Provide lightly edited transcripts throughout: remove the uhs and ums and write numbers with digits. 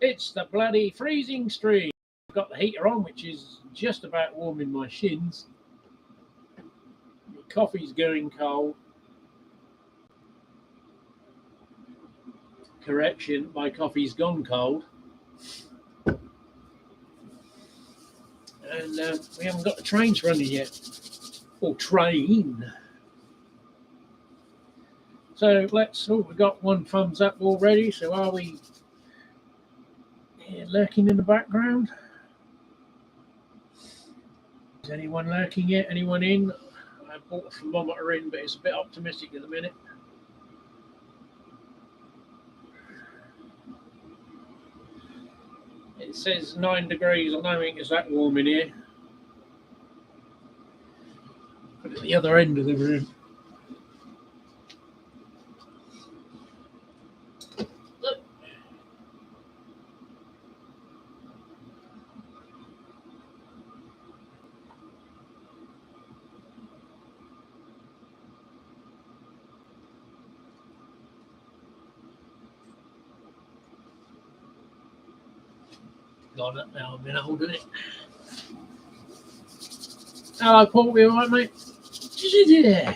It's the bloody freezing stream. I've got the heater on, which is just about warming my shins. My coffee's going cold. Correction, my coffee's gone cold. And we haven't got the trains running yet. Or train. So we've got one thumbs up already. So are we lurking in the background? Is anyone lurking yet? Anyone in? I bought a thermometer in, but it's a bit optimistic at the minute. It says 9 degrees. I don't think it's that warm in here. But at the other end of the room. Got it now. I've been holding it. Hello, Paul. You all right, mate? Yeah.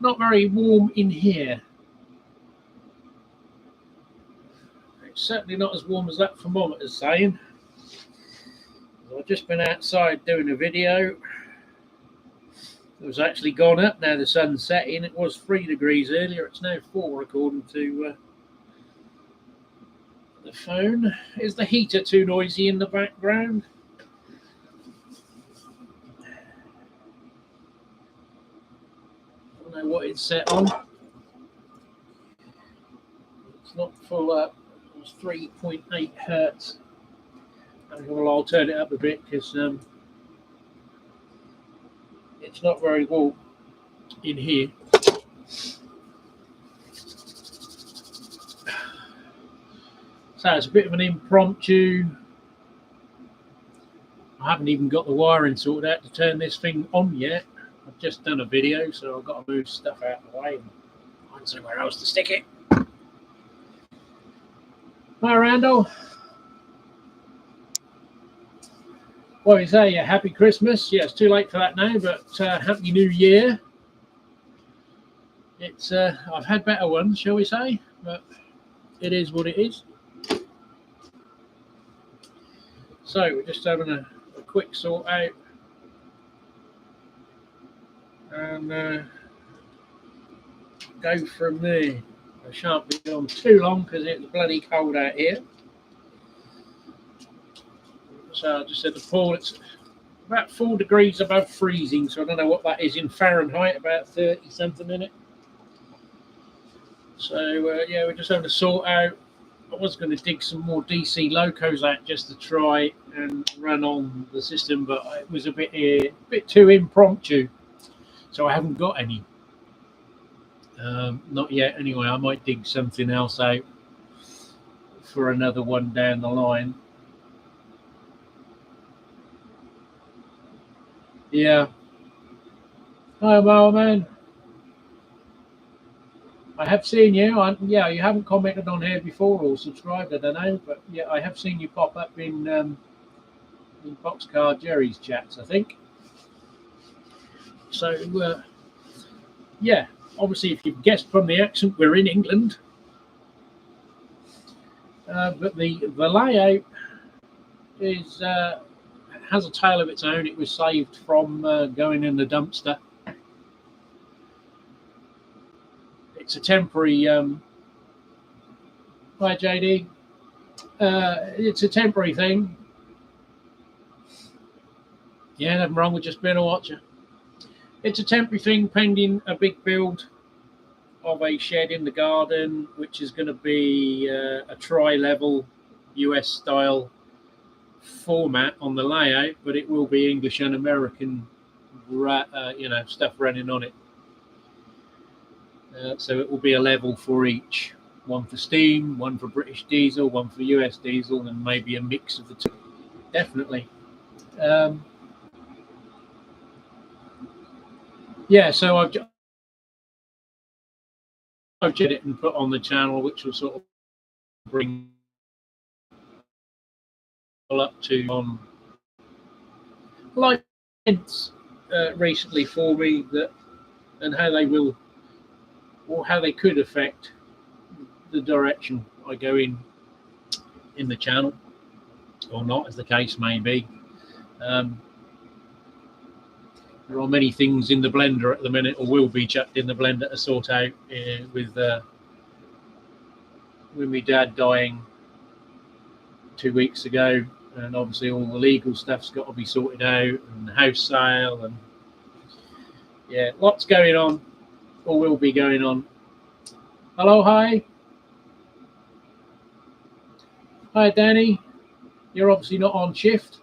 Not very warm in here. It's certainly not as warm as that thermometer's saying. I've just been outside doing a video. It was actually gone up now. The sun's setting. It was 3 degrees earlier. It's now 4 according to the phone. Is the heater too noisy in the background? I don't know what it's set on. It's not full up. It's 3.8 hertz. Well, I'll turn it up a bit because it's not very warm in here. So it's a bit of an impromptu. I haven't even got the wiring sorted out to turn this thing on yet. I've just done a video, so I've got to move stuff out of the way and find somewhere else to stick it. Hi, Randall. Well, you say happy Christmas. Yeah, it's too late for that now, but happy New Year. It's I've had better ones, shall we say, but it is what it is. So we're just having a quick sort out and go from there. I shan't be on too long because it's bloody cold out here. So I just said to Paul, it's about 4 degrees above freezing, so I don't know what that is in Fahrenheit, about 30 something in it. So yeah, we're just having to sort out. I was going to dig some more DC locos out just to try and run on the system, but it was a bit too impromptu, so I haven't got any. Not yet. Anyway, I might dig something else out for another one down the line. Yeah. Hi, man. I have seen you. Yeah, you haven't commented on here before or subscribed, I don't know, but yeah, I have seen you pop up in Boxcar Jerry's chats, I think. So, yeah, obviously, if you've guessed from the accent, we're in England. But the layout is has a tale of its own. It was saved from going in the dumpster. It's a temporary. Hi, JD. It's a temporary thing. Yeah, nothing wrong with just being a watcher. It's a temporary thing pending a big build of a shed in the garden, which is going to be a tri-level US style format on the layout, but it will be English and American, stuff running on it. So it will be a level for each. One for steam, one for British diesel, one for US diesel, and maybe a mix of the two. Definitely. Yeah, so I've just it and put on the channel, which will sort of bring up to on like recently for me that and how they will or how they could affect the direction I go in the channel or not, as the case may be. There are many things in the blender at the minute, or will be chucked in the blender to sort out with my dad dying 2 weeks ago, and obviously all the legal stuff's got to be sorted out, and the house sale, and yeah, lots going on, or will be going on. Hello, hi. Hi, Danny. You're obviously not on shift.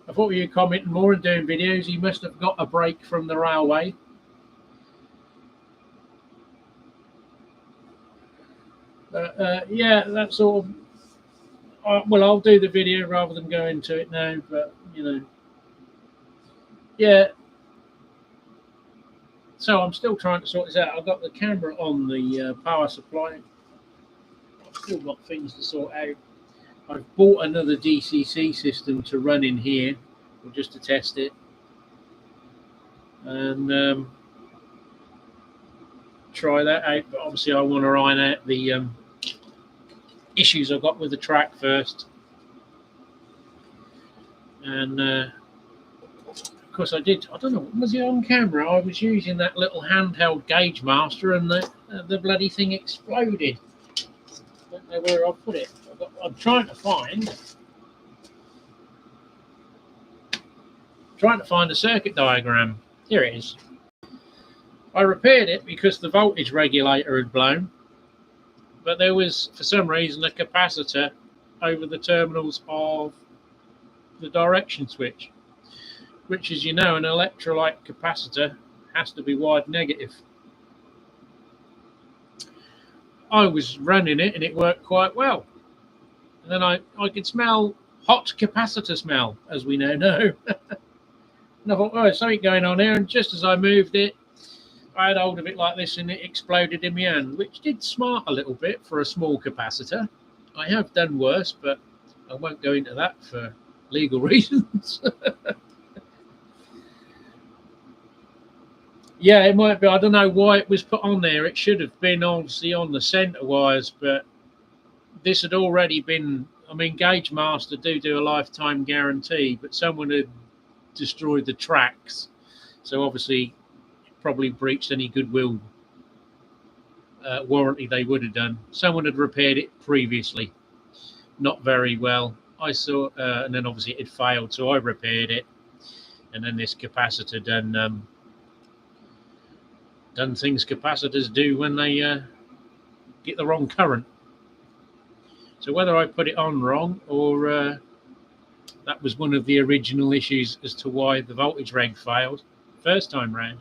I thought you were commenting more and doing videos. You must have got a break from the railway. Yeah, that's sort of. Well, I'll do the video rather than go into it now. But you know, yeah. So I'm still trying to sort this out. I've got the camera on the power supply. I've still got things to sort out. I've bought another DCC system to run in here, or just to test it, and try that out. But obviously, I want to iron out the issues I've got with the track first. And of course, I don't know, was it on camera? I was using that little handheld gauge master, and the bloody thing exploded. I don't know where I put it. I'm trying to find the circuit diagram. Here it is. I repaired it because the voltage regulator had blown, but there was, for some reason, a capacitor over the terminals of the direction switch, which, as you know, an electrolyte capacitor has to be wide negative. I was running it and it worked quite well. And then I could smell hot capacitor smell, as we now know. And I thought, oh, there's something going on here. And just as I moved it, I had hold of it like this and it exploded in my hand, which did smart a little bit for a small capacitor. I have done worse, but I won't go into that for legal reasons. Yeah, it might be. I don't know why it was put on there. It should have been obviously on the centre wires, but this had already been. I mean, Gauge Master do a lifetime guarantee, but someone had destroyed the tracks, so obviously probably breached any goodwill warranty they would have done. Someone had repaired it previously, not very well. I saw, and then obviously it had failed, so I repaired it, and then this capacitor done things capacitors do when they get the wrong current. So whether I put it on wrong or that was one of the original issues as to why the voltage reg failed first time round.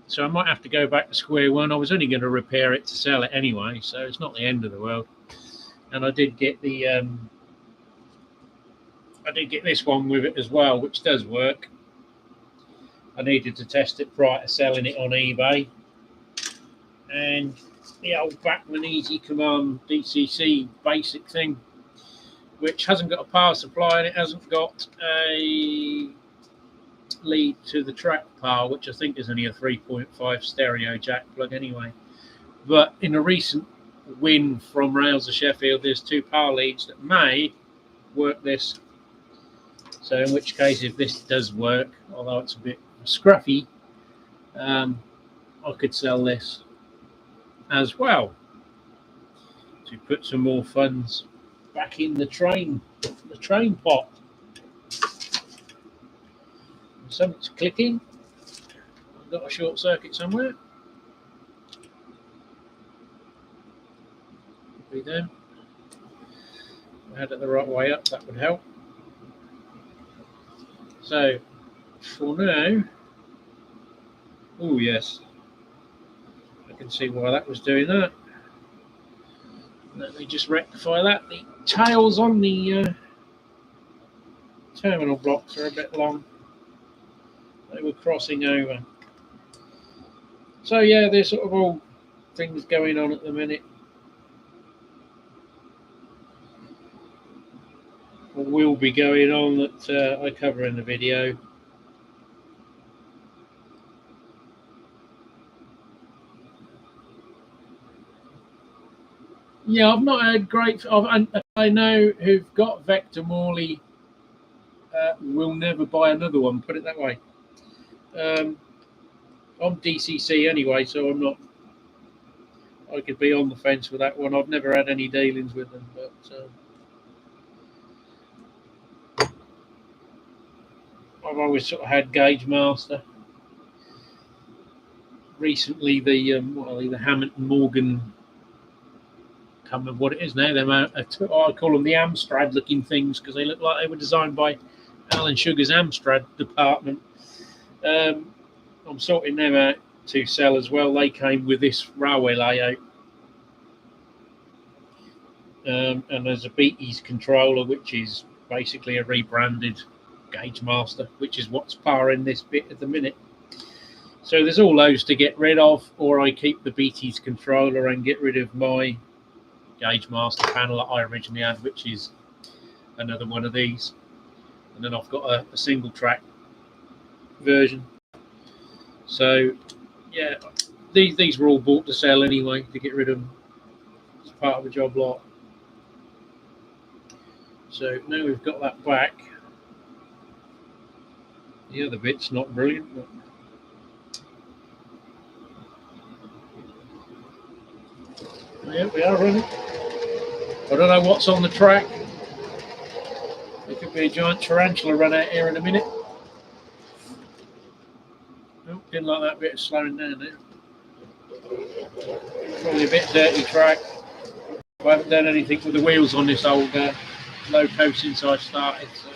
So I might have to go back to square one. I was only going to repair it to sell it anyway, so it's not the end of the world. And I did get the this one with it as well, which does work. I needed to test it prior to selling it on eBay. And the old Bachmann Easy Command DCC basic thing, which hasn't got a power supply and it hasn't got a lead to the track power, which I think is only a 3.5 stereo jack plug anyway. But in a recent win from Rails of Sheffield, there's 2 power leads that may work this. So in which case, if this does work, although it's a bit scruffy, I could sell this as well to put some more funds back in the train pot. Something's clicking. I've got a short circuit somewhere. Could be there. If I had it the right way up, that would help. So for now, oh yes, I can see why that was doing that. Let me just rectify that. The tails on the terminal blocks are a bit long. They were crossing over. So yeah, they're sort of all things going on at the minute. Or will be going on that I cover in the video. Yeah, I've not had great. I know who've got Vector Morley will never buy another one. Put it that way. I'm DCC anyway, so I'm not. I could be on the fence with that one. I've never had any dealings with them, but I've always sort of had Gauge Master. Recently, the Hammond Morgan. Can't remember what it is now. I call them the Amstrad looking things because they look like they were designed by Alan Sugar's Amstrad department. I'm sorting them out to sell as well. They came with this railway layout. And there's a Beatties controller, which is basically a rebranded Gauge Master, which is what's powering this bit at the minute. So there's all those to get rid of, or I keep the Beatties controller and get rid of my Gauge Master panel that I originally had, which is another one of these. And then I've got a single track version. So yeah, these were all bought to sell anyway, to get rid of them. It's part of the job lot. So now we've got that back. The other bit's not brilliant, but yeah, we are running. I don't know what's on the track. There could be a giant tarantula run out here in a minute. Oh, didn't like that bit of slowing down there. Probably a bit dirty track. I haven't done anything with the wheels on this old loco since I started, so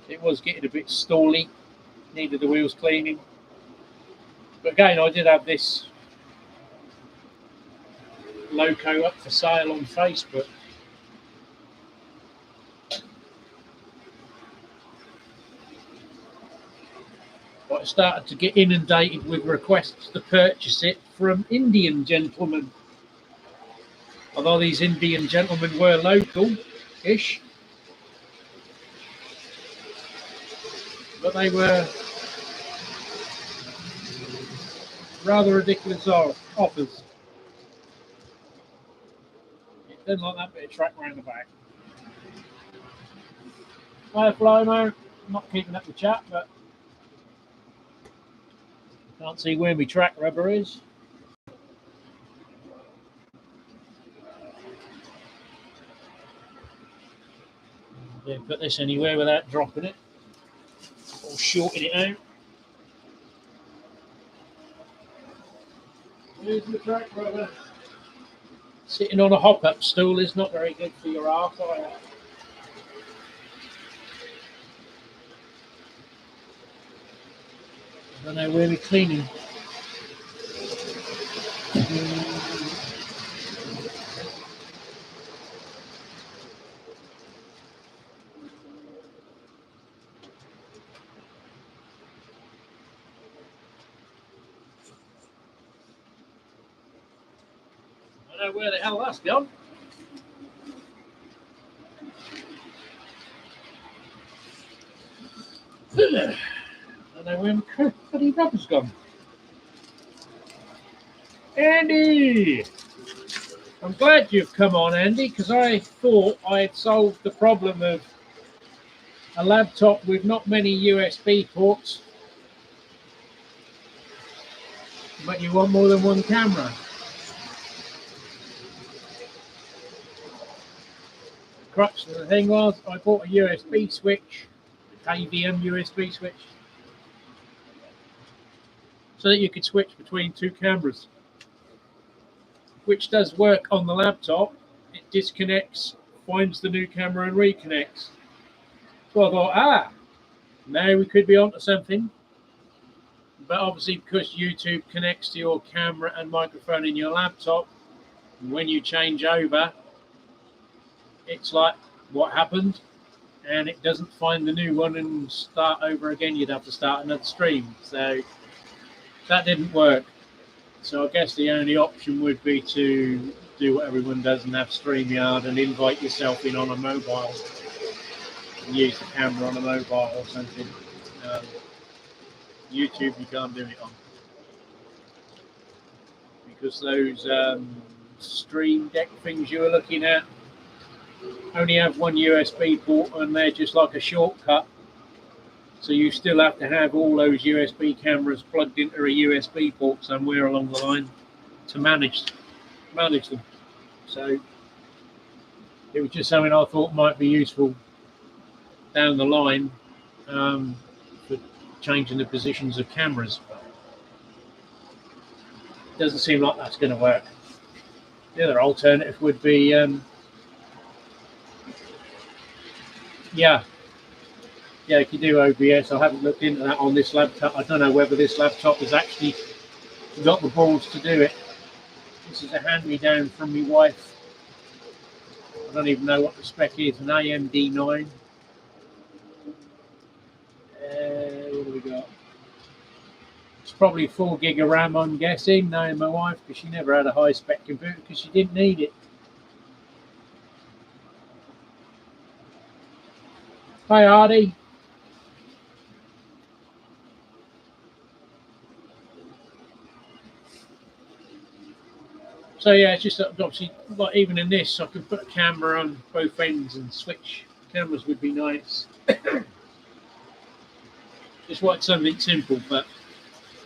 it was getting a bit stally. Needed the wheels cleaning. But again, I did have this loco up for sale on Facebook. But I started to get inundated with requests to purchase it from Indian gentlemen. Although these Indian gentlemen were local-ish, but they were rather ridiculous offers. It didn't like that bit of track round the back. Hi, Flymo. Not keeping up the chat, but can't see where my track rubber is. Don't put this anywhere without dropping it or shorting it out. Here's the track rubber. Sitting on a hop-up stool is not very good for your arse either. I don't know where we're cleaning. I don't know where the hell that's gone. I don't know where my bloody rubber's gone. Andy! I'm glad you've come on, Andy, because I thought I had solved the problem of a laptop with not many USB ports, but you want more than one camera. The crux of the thing was I bought a USB switch, KVM USB switch, so that you could switch between two cameras, which does work on the laptop. It disconnects, finds the new camera and reconnects. So I thought, now we could be onto something. But obviously, because YouTube connects to your camera and microphone in your laptop, when you change over, it's like, what happened? And it doesn't find the new one and start over again. You'd have to start another stream. So that didn't work. So I guess the only option would be to do what everyone does and have StreamYard and invite yourself in on a mobile and use the camera on a mobile or something. YouTube you can't do it on because those Stream Deck things you were looking at only have one USB port and they're just like a shortcut. So you still have to have all those USB cameras plugged into a USB port somewhere along the line to manage them. So it was just something I thought might be useful down the line for changing the positions of cameras. But it doesn't seem like that's going to work. The other alternative would be, you can do OBS. I haven't looked into that on this laptop. I don't know whether this laptop has actually got the balls to do it. This is a hand-me-down from my wife. I don't even know what the spec is, an AMD 9. What do we got? It's probably 4 gig of RAM, I'm guessing, knowing my wife, because she never had a high-spec computer because she didn't need it. Hi, Hardy. So yeah, it's just obviously, like even in this, I could put a camera on both ends and switch cameras would be nice. Just want something simple, but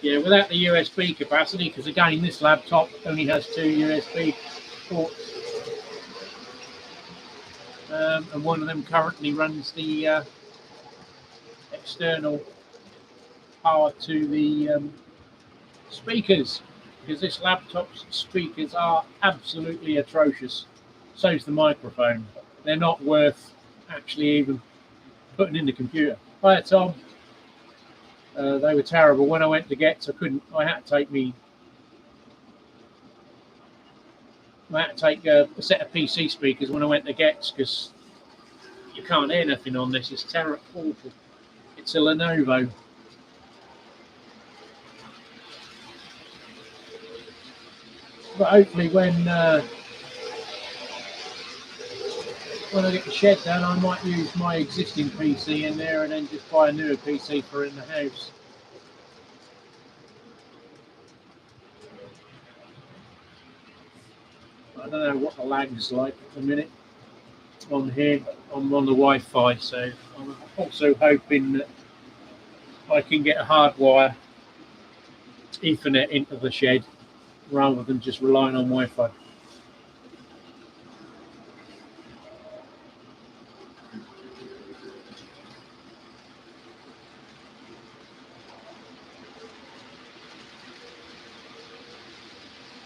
yeah, without the USB capacity, because again, this laptop only has 2 USB ports, and one of them currently runs the external power to the speakers. Because this laptop's speakers are absolutely atrocious. So's the microphone. They're not worth actually even putting in the computer. Hi, Tom. They were terrible. When I went to Getz, I had to take a set of PC speakers when I went to Getz because you can't hear nothing on this. It's terrible, awful. It's a Lenovo. But hopefully when I get the shed done, I might use my existing PC in there and then just buy a newer PC for in the house. I don't know what the lag is like at the minute on here. I'm on the Wi-Fi, so I'm also hoping that I can get a hardwire Ethernet into the shed rather than just relying on Wi-Fi.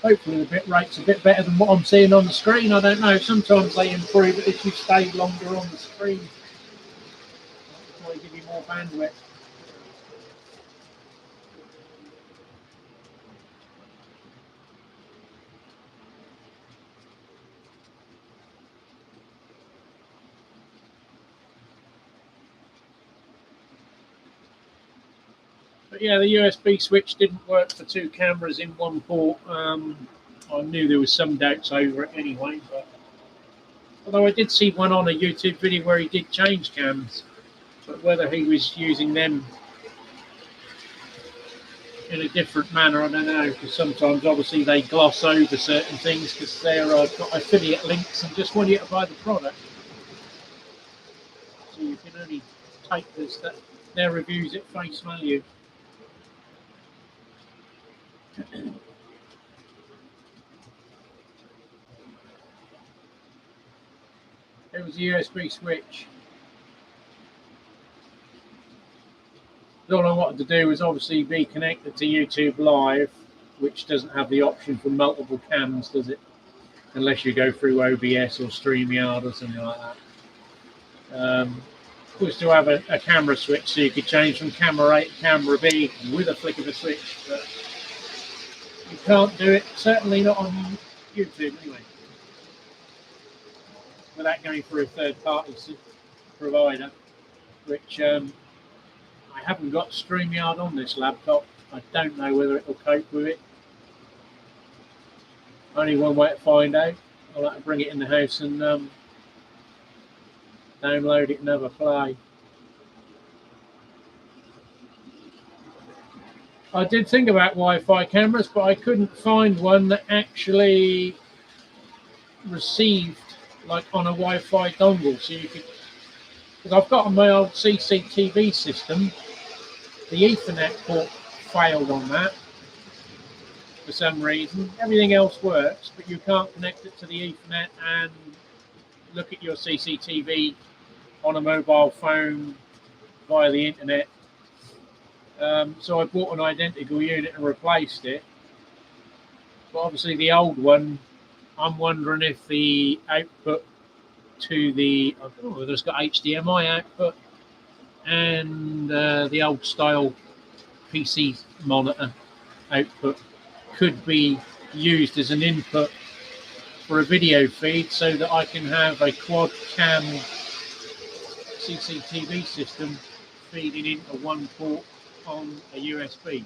Hopefully the bit rate's a bit better than what I'm seeing on the screen. I don't know. Sometimes they improve it if you stay longer on the screen. They give you more bandwidth. But yeah, the USB switch didn't work for 2 cameras in one port. I knew there was some doubts over it anyway. But although I did see one on a YouTube video where he did change cams, but whether he was using them in a different manner, I don't know. Because sometimes, obviously, they gloss over certain things because they're got affiliate links and just want you to buy the product. So you can only take their reviews at face value. It was a USB switch. All I wanted to do was obviously be connected to YouTube Live, which doesn't have the option for multiple cams, does it? Unless you go through OBS or StreamYard or something like that. Was to have a camera switch so you could change from camera A to camera B with a flick of a switch, but you can't do it, certainly not on YouTube anyway, without going through a third-party provider, which I haven't got StreamYard on this laptop. I don't know whether it will cope with it. Only one way to find out. I'll have to bring it in the house and download it and have a play. I did think about Wi-Fi cameras, but I couldn't find one that actually received like on a Wi-Fi dongle. So you could, because I've got on my old CCTV system, the Ethernet port failed on that for some reason. Everything else works, but you can't connect it to the Ethernet and look at your CCTV on a mobile phone via the internet. So I bought an identical unit and replaced it. But obviously the old one, I'm wondering if the output to the, I don't know whether it's got HDMI output and the old style PC monitor output could be used as an input for a video feed so that I can have a quad cam CCTV system feeding into one port on a USB.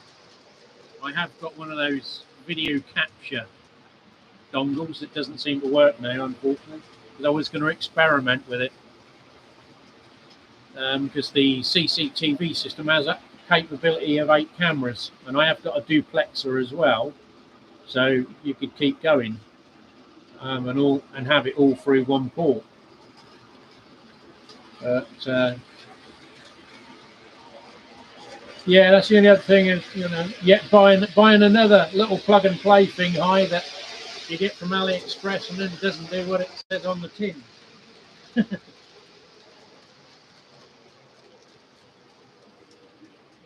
I have got one of those video capture dongles that doesn't seem to work now, unfortunately, because I was going to experiment with it, because the CCTV system has a capability of 8 cameras, and I have got a duplexer as well, so you could keep going and have it all through one port. But yeah, that's the only other thing is, you know, buying another little plug and play thing high that you get from AliExpress and then it doesn't do what it says on the tin.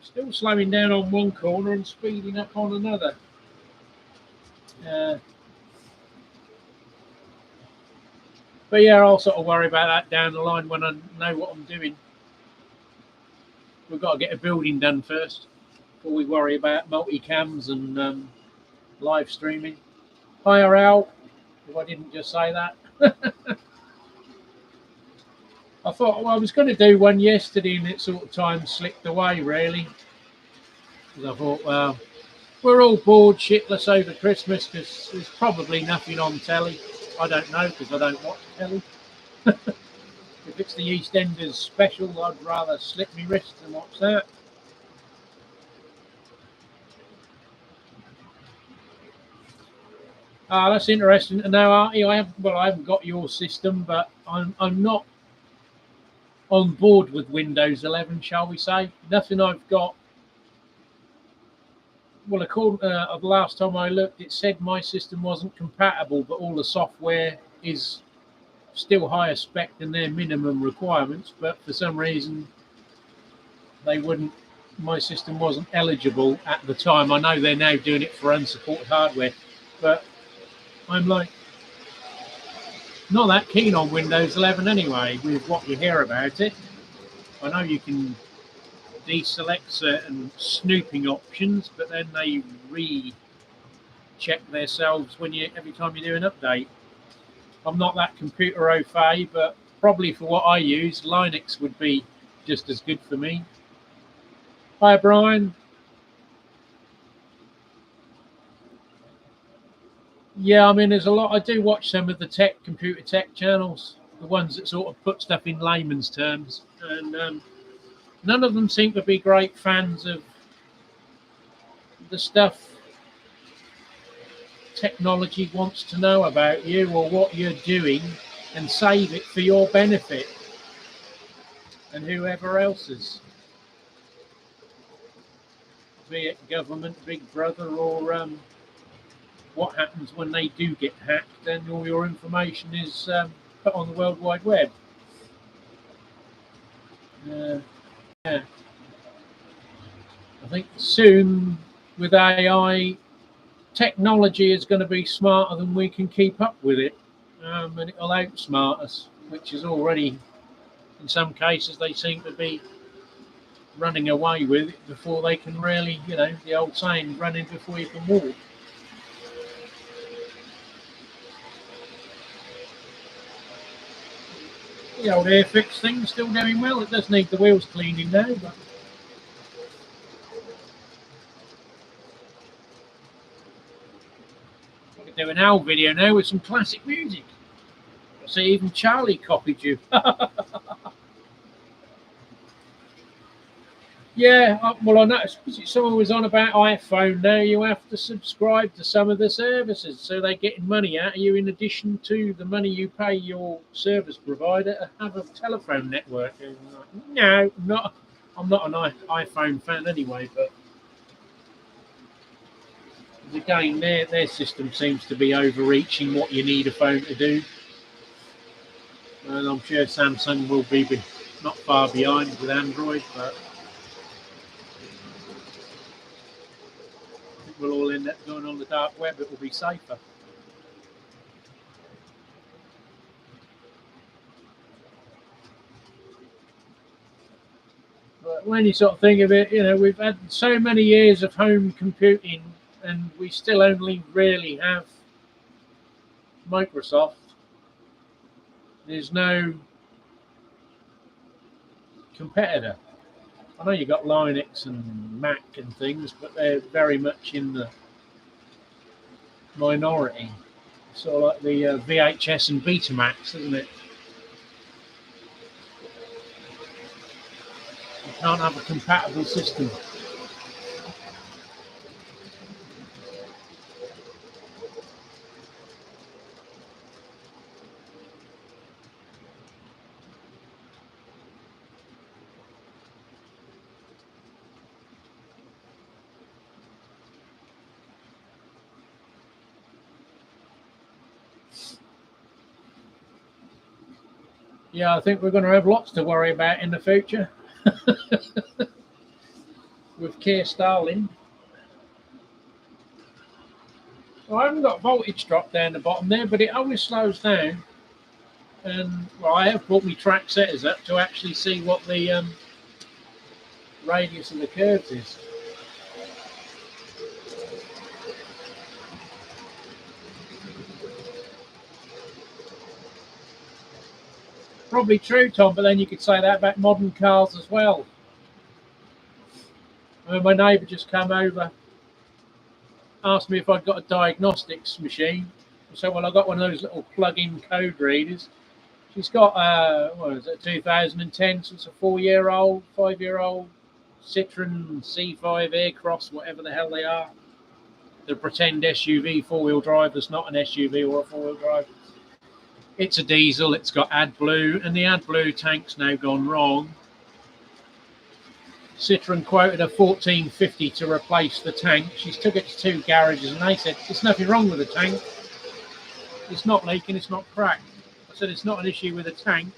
Still slowing down on one corner and speeding up on another. But yeah, I'll sort of worry about that down the line when I know what I'm doing. We've got to get a building done first before we worry about multicams and live streaming. Hiya, Al, if I didn't just say that. I thought, well, I was going to do one yesterday and it sort of time slipped away, really. Because I thought, well, we're all bored shitless over Christmas because there's probably nothing on telly. I don't know because I don't watch telly. If it's the EastEnders special, I'd rather slip my wrist and watch that. That's interesting to know, Artie. I haven't got your system, but I'm not on board with Windows 11, shall we say. Nothing I've got. Well, according to the last time I looked, it said my system wasn't compatible, but all the software is still higher spec than their minimum requirements. But for some reason, my system wasn't eligible at the time. I know they're now doing it for unsupported hardware, but I'm like not that keen on Windows 11 anyway, with what you hear about it. I know you can deselect certain snooping options, but then they recheck themselves every time you do an update. I'm not that computer au fait, but probably for what I use, Linux would be just as good for me. Hi, Brian. Yeah, I mean, there's a lot. I do watch some of the computer tech channels, the ones that sort of put stuff in layman's terms, and none of them seem to be great fans of the stuff technology wants to know about you or what you're doing and save it for your benefit and whoever else's. Be it government, Big Brother, or what happens when they do get hacked and all your information is put on the World Wide Web. Yeah. I think soon with AI, technology is going to be smarter than we can keep up with it, and it'll outsmart us, which is already, in some cases, they seem to be running away with it before they can really, the old saying, running before you can walk. The old Airfix thing's still doing well. It does need the wheels cleaning now, but do an Al video now with some classic music. I see even Charlie copied you. Yeah, well, I noticed someone was on about iPhone. Now you have to subscribe to some of the services, so they're getting money out of you in addition to the money you pay your service provider to have a telephone network. And like, no, not. I'm not an iPhone fan anyway, but again, their system seems to be overreaching what you need a phone to do, and I'm sure Samsung will be not far behind with Android, but we'll all end up going on the dark web. It will be safer. But when you sort of think of it, we've had so many years of home computing and we still only really have Microsoft. There's no competitor. I know you've got Linux and Mac and things, but they're very much in the minority. Sort of like the VHS and Betamax, isn't it? You can't have a compatible system. Yeah, I think we're going to have lots to worry about in the future. With Keir Starlin. Well, I haven't got voltage drop down the bottom there, but it always slows down. And well, I have brought my track setters up to actually see what the radius of the curves is. Probably true, Tom, but then you could say that about modern cars as well. I mean, my neighbour just came over, asked me if I'd got a diagnostics machine. I said, well, I've got one of those little plug-in code readers. She's got, what is it, 2010, so it's a 4-year-old, 5-year-old Citroen C5 Aircross, whatever the hell they are. The pretend SUV four-wheel drive that's not an SUV or a four-wheel drive. It's a diesel, it's got AdBlue, and the AdBlue tank's now gone wrong. Citroen quoted her $1,450 to replace the tank. She's took it to 2 garages and they said, there's nothing wrong with the tank. It's not leaking, it's not cracked. I said, it's not an issue with the tank.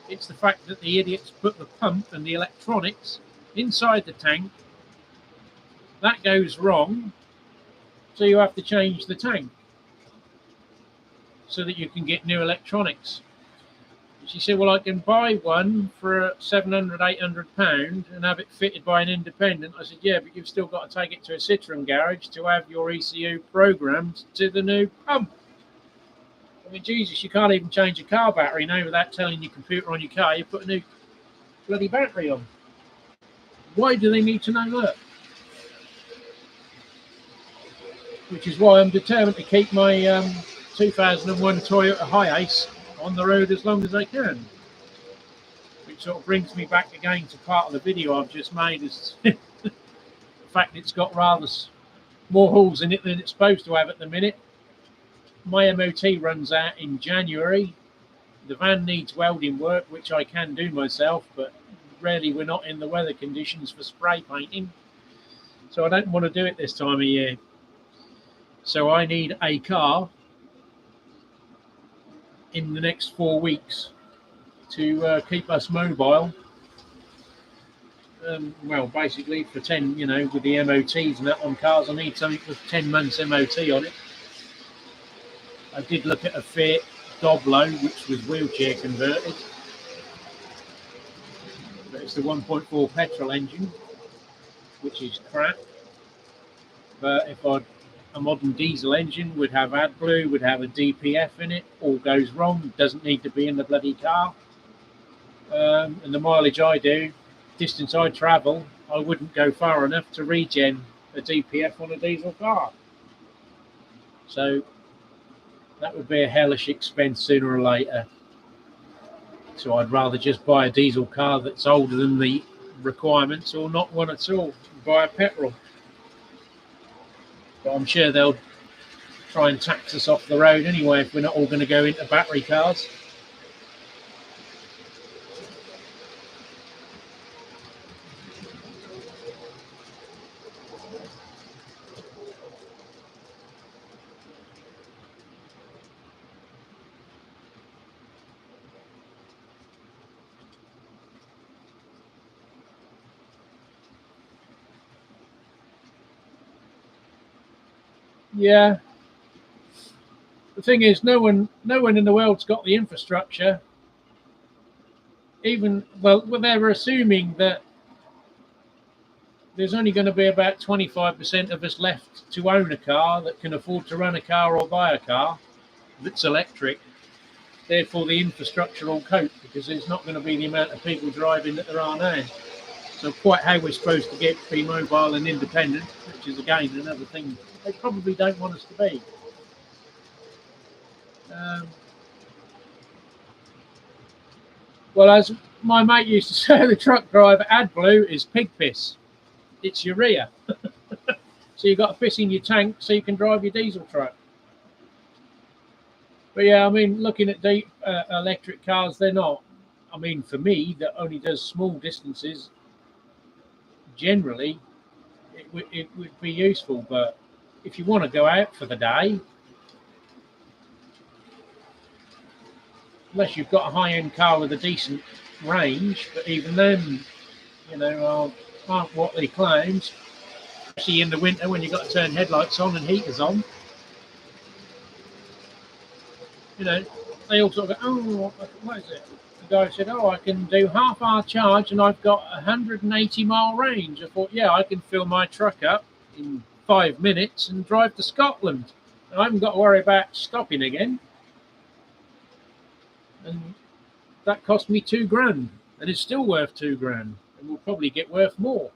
It's the fact that the idiots put the pump and the electronics inside the tank. That goes wrong, so you have to change the tank so that you can get new electronics. She said, well, I can buy one for £700, £800 and have it fitted by an independent. I said, yeah, but you've still got to take it to a Citroen garage to have your ECU programmed to the new pump. I mean, Jesus, you can't even change a car battery now without telling your computer on your car you put a new bloody battery on. Why do they need to know that? Which is why I'm determined to keep my 2001 Toyota Hiace on the road as long as I can. Which sort of brings me back again to part of the video I've just made, is the fact it's got rather more holes in it than it's supposed to have at the minute. My MOT runs out in January. The van needs welding work, which I can do myself, but really we're not in the weather conditions for spray painting. So I don't want to do it this time of year. So I need a car in the next 4 weeks to keep us mobile. Well, basically for 10, with the MOTs and that on cars, I need something with 10 months MOT on it. I did look at a Fiat Doblo, which was wheelchair converted. But it's the 1.4 petrol engine, which is crap. But if a modern diesel engine would have AdBlue, would have a DPF in it, all goes wrong, doesn't need to be in the bloody car. And the mileage I do, distance I travel, I wouldn't go far enough to regen a DPF on a diesel car. So That would be a hellish expense sooner or later. So I'd rather just buy a diesel car that's older than the requirements, or not one at all, buy a petrol. But I'm sure they'll try and tax us off the road anyway if we're not all going to go into battery cars. Yeah. The thing is, no one in the world's got the infrastructure. Even well, they're assuming that there's only going to be about 25% of us left to own a car that can afford to run a car or buy a car that's electric. Therefore, the infrastructure will cope because there's not going to be the amount of people driving that there are now. So, quite how we're supposed to be mobile and independent, which is again another thing they probably don't want us to be. Well, as my mate used to say, the truck driver, AdBlue is pig piss. It's urea. So you've got to piss in your tank so you can drive your diesel truck. But yeah, I mean, looking at electric cars, they're not. I mean, for me, that only does small distances, generally, it would be useful. But if you want to go out for the day, unless you've got a high-end car with a decent range, but even then, aren't what they claims. Especially in the winter when you've got to turn headlights on and heaters on. They all sort of go, oh, what is it? The guy said, oh, I can do half-hour charge and I've got 180-mile range. I thought, yeah, I can fill my truck up in 5 minutes and drive to Scotland. I haven't got to worry about stopping again. And that cost me $2,000, and it's still worth $2,000, and will probably get worth more.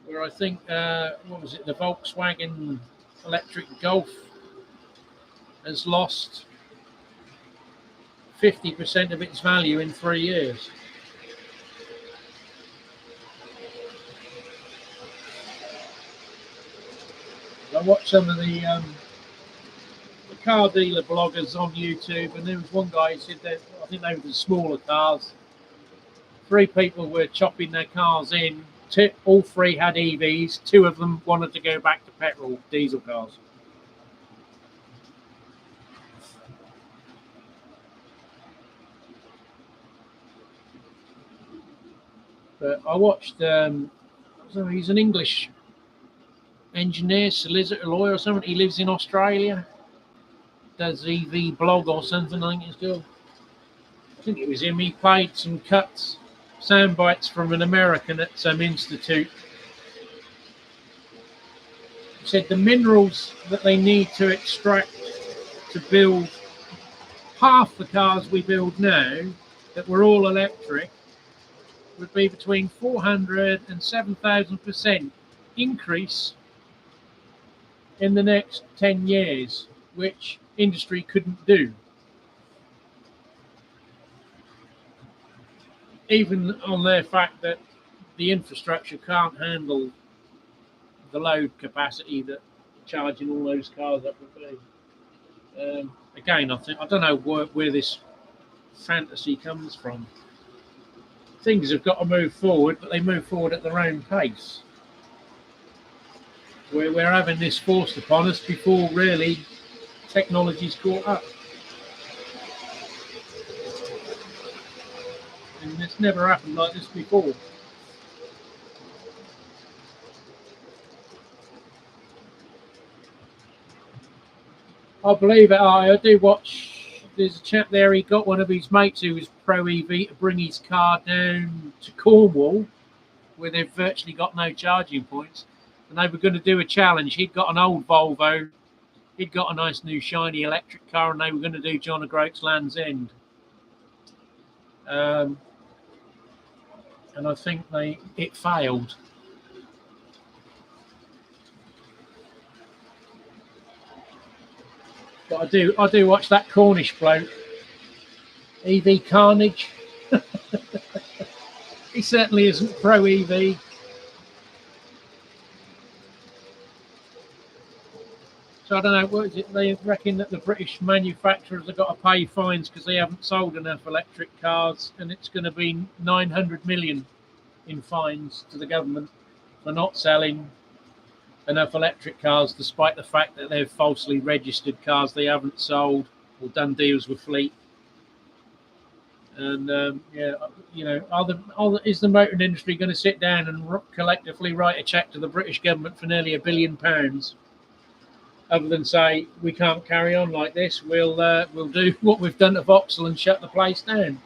Where I think, what was it, the Volkswagen electric Golf has lost 50% of its value in 3 years. I watched some of the car dealer bloggers on YouTube, and there was one guy who said that I think they were the smaller cars. 3 people were chopping their cars in. All 3 had EVs. 2 of them wanted to go back to petrol diesel cars. But I watched. He's an English engineer, solicitor, lawyer, or something. He lives in Australia. Does EV blog or something? I think it's called. I think it was him. He played some sound bites from an American at some institute. He said the minerals that they need to extract to build half the cars we build now, that were all electric, would be between 400 and 7,000% increase in the next 10 years, which industry couldn't do. Even on their fact that the infrastructure can't handle the load capacity that charging all those cars up would be. Again, I don't know where this fantasy comes from. Things have got to move forward, but they move forward at their own pace. We're having this forced upon us before really technology's caught up. And it's never happened like this before. I believe it. I do watch. There's a chap there. He got one of his mates who was pro EV to bring his car down to Cornwall, where they've virtually got no charging points, and they were going to do a challenge. He'd got an old Volvo. He'd got a nice new shiny electric car, and they were going to do John O'Groats Land's End. And I think it failed. But I do watch that Cornish bloke, EV Carnage. He certainly isn't pro EV. So I don't know, what is it? They reckon that the British manufacturers have got to pay fines because they haven't sold enough electric cars, and it's going to be 900 million in fines to the government for not selling enough electric cars, despite the fact that they've falsely registered cars they haven't sold or done deals with fleet. And yeah, you know, is the motoring industry going to sit down and collectively write a cheque to the British government for nearly £1 billion? Other than say we can't carry on like this, we'll do what we've done to Vauxhall and shut the place down.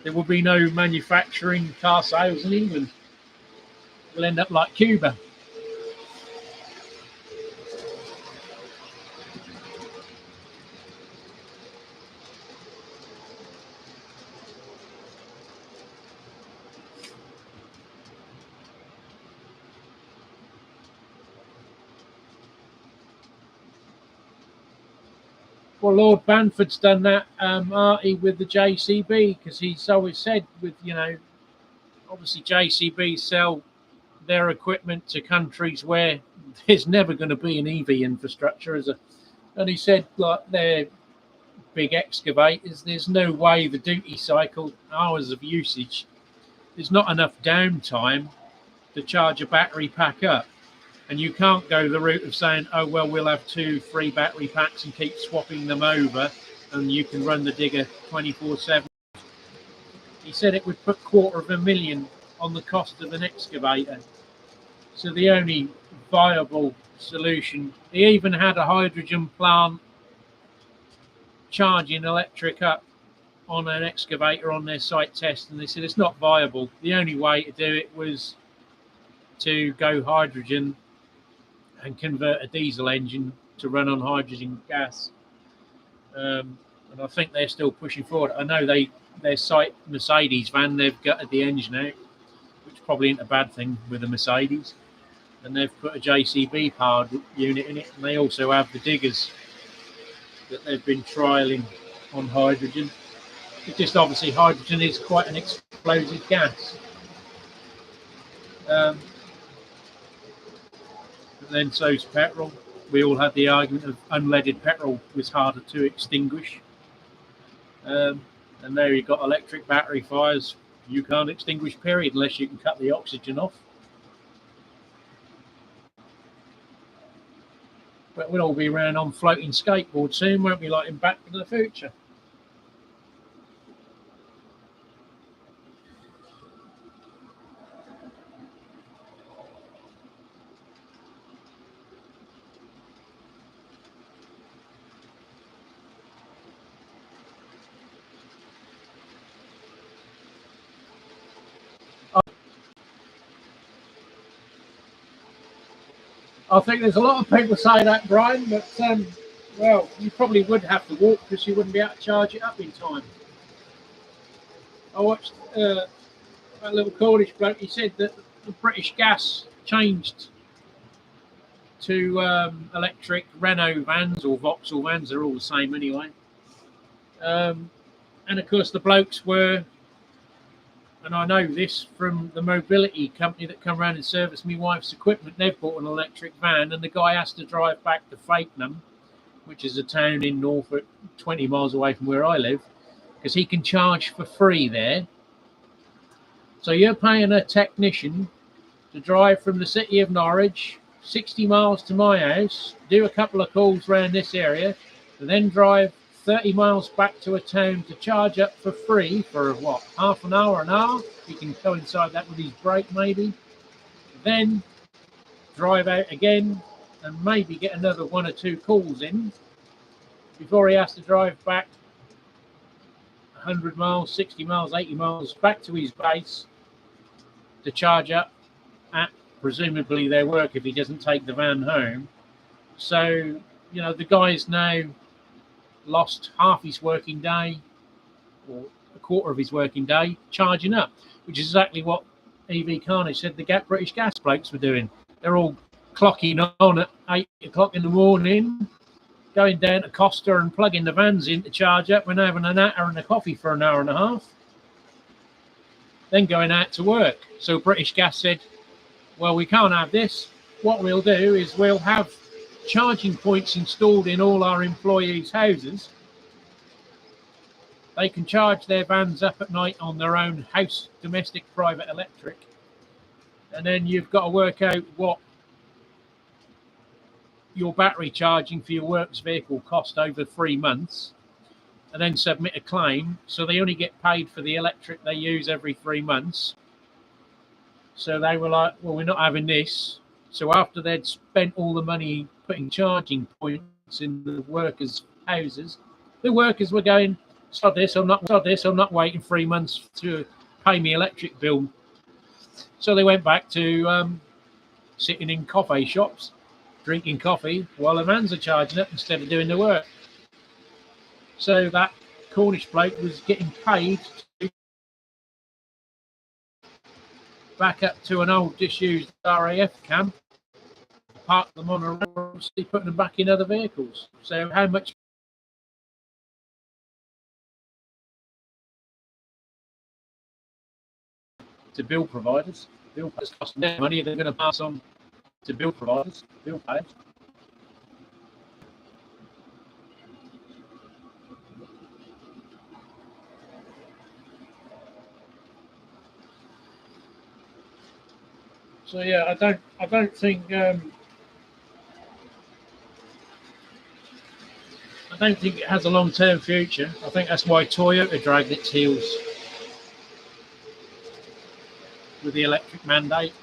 There will be no manufacturing car sales in England. We'll end up like Cuba. Well, Lord Banford's done that, Artie, with the JCB, because he's always said, with, you know, obviously JCB sell their equipment to countries where there's never going to be an EV infrastructure, and he said, like, their big excavators, there's no way the duty cycle, hours of usage, there's not enough downtime to charge a battery pack up. And you can't go the route of saying, oh, well, we'll have 2-3 battery packs and keep swapping them over and you can run the digger 24/7. He said it would put $250,000 on the cost of an excavator. So the only viable solution, he even had a hydrogen plant charging electric up on an excavator on their site test, and they said it's not viable. The only way to do it was to go hydrogen and convert a diesel engine to run on hydrogen gas. And I think they're still pushing forward. I know their site Mercedes van, they've gutted the engine out, which probably isn't a bad thing with a Mercedes. And they've put a JCB powered unit in it. And they also have the diggers that they've been trialling on hydrogen. It's just obviously hydrogen is quite an explosive gas. But then so's petrol. We all had the argument of unleaded petrol was harder to extinguish. And now you've got electric battery fires. You can't extinguish, period, unless you can cut the oxygen off. But we'll all be around on floating skateboards soon, won't we, like in Back to the Future? I think there's a lot of people say that, Brian, but well, you probably would have to walk because you wouldn't be able to charge it up in time. I watched that little Cornish bloke. He said that the British Gas changed to electric Renault vans or Vauxhall vans. They're all the same anyway. And of course, the blokes were, and I know this from the mobility company that come around and service my wife's equipment. They've bought an electric van, and the guy has to drive back to Fakenham, which is a town in Norfolk, 20 miles away from where I live, because he can charge for free there. So you're paying a technician to drive from the city of Norwich 60 miles to my house, do a couple of calls around this area, and then drive 30 miles back to a town to charge up for free for what, half an hour, an hour? You can coincide that with his break maybe. Then drive out again and maybe get another 1 or 2 calls in before he has to drive back 100 miles, 60 miles, 80 miles back to his base to charge up at presumably their work if he doesn't take the van home. So, you know, the guy's now lost half his working day or a quarter of his working day charging up, which is exactly what EV Carnage said the British Gas blokes were doing. They're all clocking on at 8 o'clock in the morning, going down to Costa and plugging the vans in to charge up and having an natter and a coffee for an hour and a half, then going out to work. So British Gas said, well, we can't have this. What we'll do is we'll have charging points installed in all our employees' houses. They can charge their vans up at night on their own house domestic private electric. And then you've got to work out what your battery charging for your works vehicle cost over 3 months, and then submit a claim. So they only get paid for the electric they use every 3 months. So they were like, well, we're not having this. So after they'd spent all the money putting charging points in the workers' houses, the workers were going, sod this, I'm not waiting 3 months to pay me electric bill. So they went back to sitting in coffee shops, drinking coffee while the vans are charging up instead of doing the work. So that Cornish bloke was getting paid to back up to an old disused RAF camp, park them on a road, putting them back in other vehicles. So how much to bill providers? Bill payers cost them money they're going to pass on to bill providers, bill payers. So yeah, I don't think it has a long-term future. I think that's why Toyota dragged its heels with the electric mandate,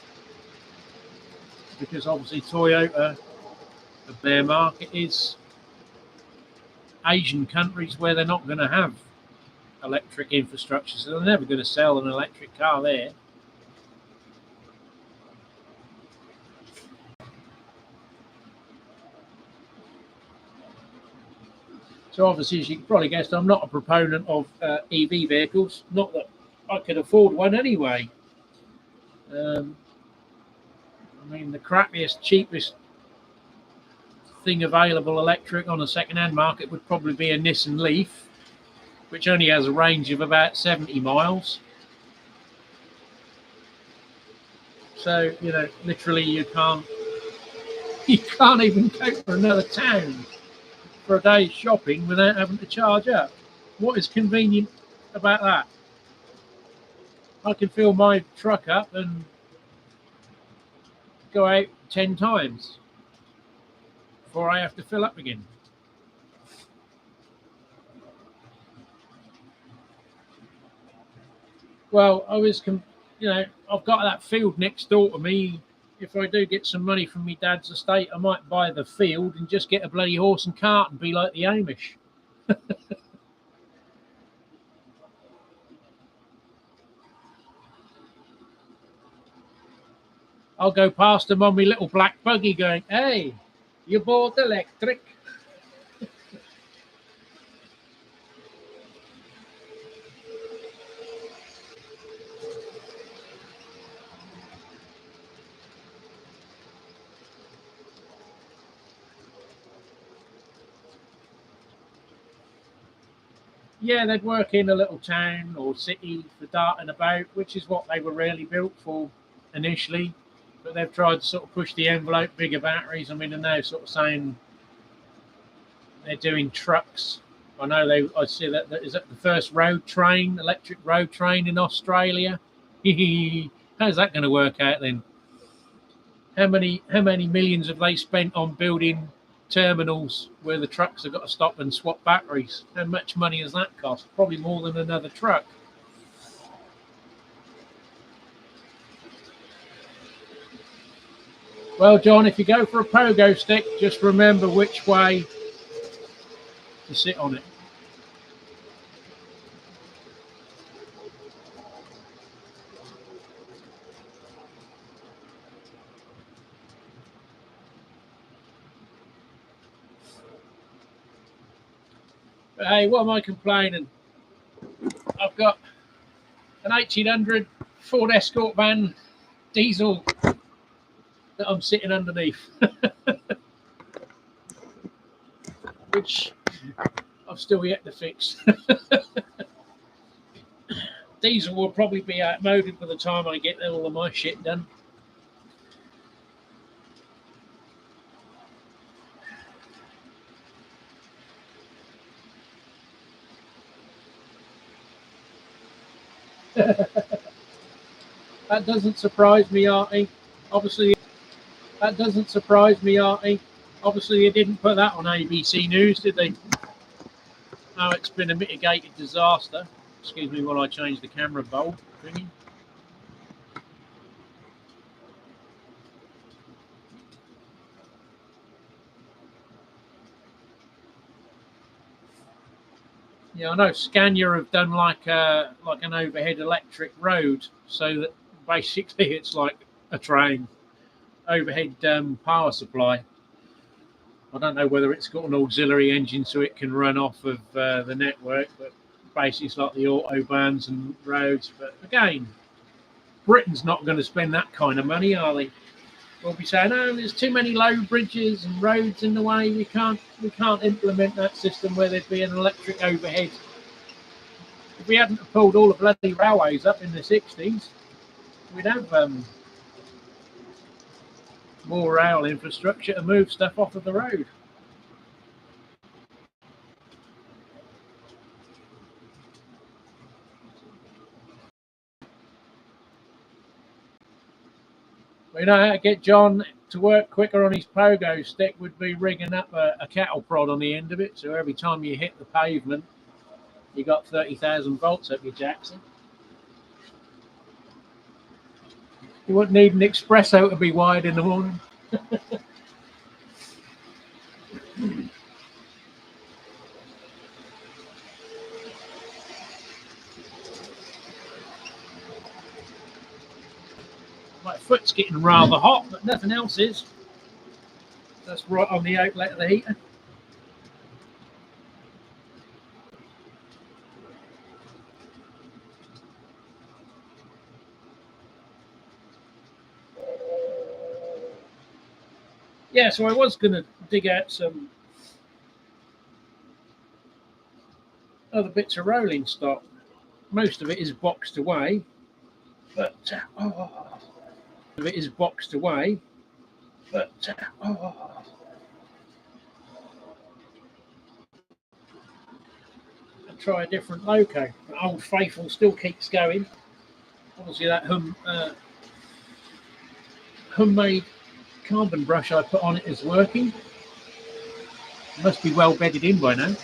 because obviously Toyota, their market is Asian countries where they're not going to have electric infrastructure, so they're never going to sell an electric car there. So obviously, as you can probably guess, I'm not a proponent of EV vehicles. Not that I could afford one anyway. I mean, the crappiest, cheapest thing available electric on a second-hand market would probably be a Nissan Leaf, which only has a range of about 70 miles. So, you know, literally you can't even go for another town for a day's shopping without having to charge up. What is convenient about that? I can fill my truck up and go out 10 times before I have to fill up again. Well, I've got that field next door to me. If I do get some money from my dad's estate, I might buy the field and just get a bloody horse and cart and be like the Amish. I'll go past them on my little black buggy going, hey, you bought electric? Yeah, they'd work in a little town or city for darting about, which is what they were really built for initially. But they've tried to sort of push the envelope, bigger batteries. I mean, they're now sort of saying they're doing trucks. I see that is that the first electric road train in Australia. How's that going to work out then? How many millions have they spent on building terminals where the trucks have got to stop and swap batteries? How much money has that cost? Probably more than another truck. Well, John, if you go for a pogo stick, just remember which way to sit on it. But hey, what am I complaining? I've got an 1800 Ford Escort van diesel that I'm sitting underneath. which I've still yet to fix. Diesel will probably be outmoded by the time I get all of my shit done. That doesn't surprise me, Artie. Obviously, that doesn't surprise me, Artie. Obviously, they didn't put that on ABC News, did they? Oh, it's been a mitigated disaster. Excuse me while I change the camera bulb thingy. Yeah, I know Scania have done like an overhead electric road, so that basically it's like a train overhead power supply. I don't know whether it's got an auxiliary engine so it can run off of the network, but basically it's like the autobahns and roads. But again, Britain's not going to spend that kind of money, are they? We'll be saying, "Oh, there's too many low bridges and roads in the way. We can't implement that system where there'd be an electric overhead." If we hadn't pulled all the bloody railways up in the 60s, we'd have more rail infrastructure to move stuff off of the road. We know how to get John to work quicker on his pogo stick would be rigging up a cattle prod on the end of it, so every time you hit the pavement, you got 30,000 volts up your Jackson. You wouldn't need an espresso to be wired in the morning. My foot's getting rather hot, but nothing else is. That's right on the outlet of the heater. Yeah, so I was going to dig out some other bits of rolling stock. Most of it is boxed away, but of it is boxed away, but I'll try a different loco. Old Faithful still keeps going. Obviously, that homemade carbon brush I put on it is working. It must be well bedded in by now.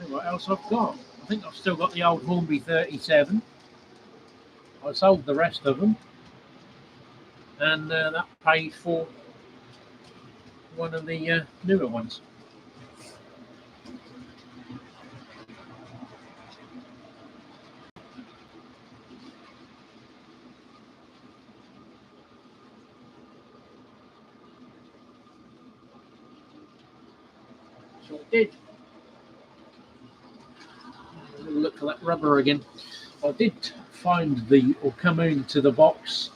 What else I've got? I think I've still got the old Hornby 37. I sold the rest of them, and that paid for one of the newer ones. So I did. Look for that rubber again. I did find or come into the box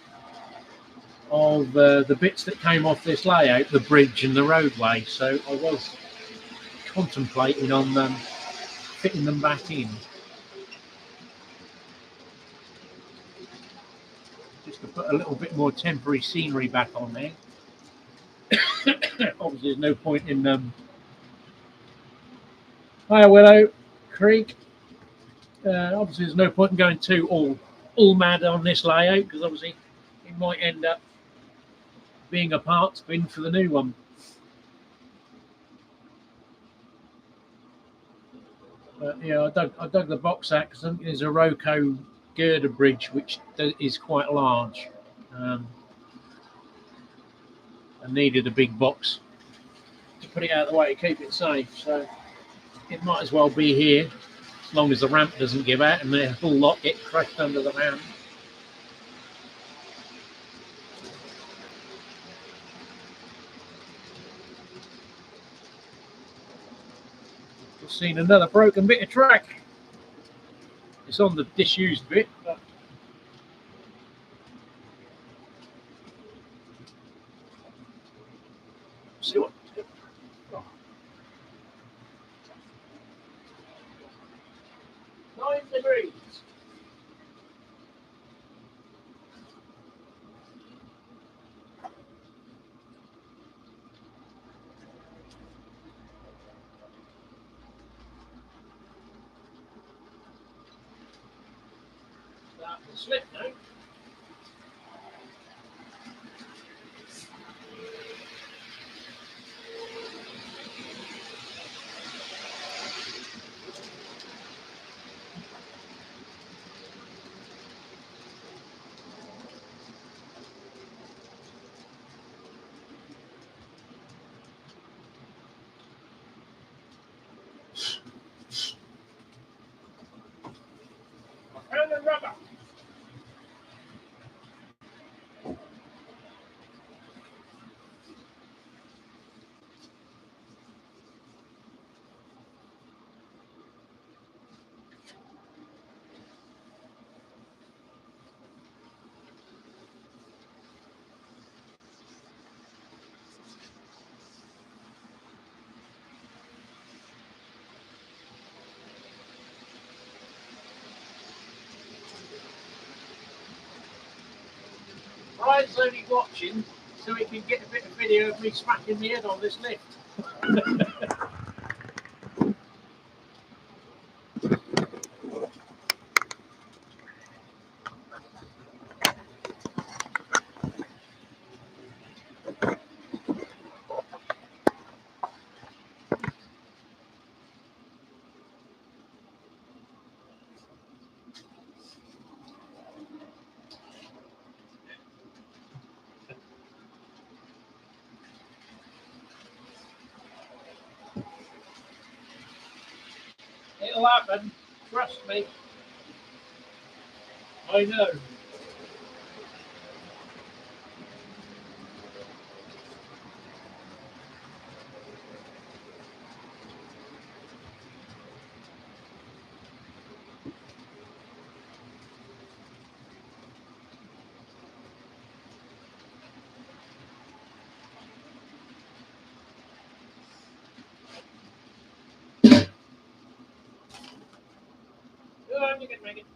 of the bits that came off this layout, the bridge and the roadway. So I was contemplating on fitting them back in, just to put a little bit more temporary scenery back on there. Obviously, there's no point in Hi Willow Creek. Obviously, there's no point in going too all mad on this layout, because obviously it might end up being a parts bin for the new one. But yeah, I dug the box out because I think there's a Roco girder bridge which is quite large, and needed a big box to put it out of the way to keep it safe. So it might as well be here, as long as the ramp doesn't give out and the whole lot get crushed under the van. Just seen another broken bit of track. It's on the disused bit, but See what. Oh. 9 degrees. Starting to slip now. I found the rubber. Brian's only watching so he can get a bit of video of me smacking the head on this lift. It'll happen, trust me. I know. Go on, you can make it.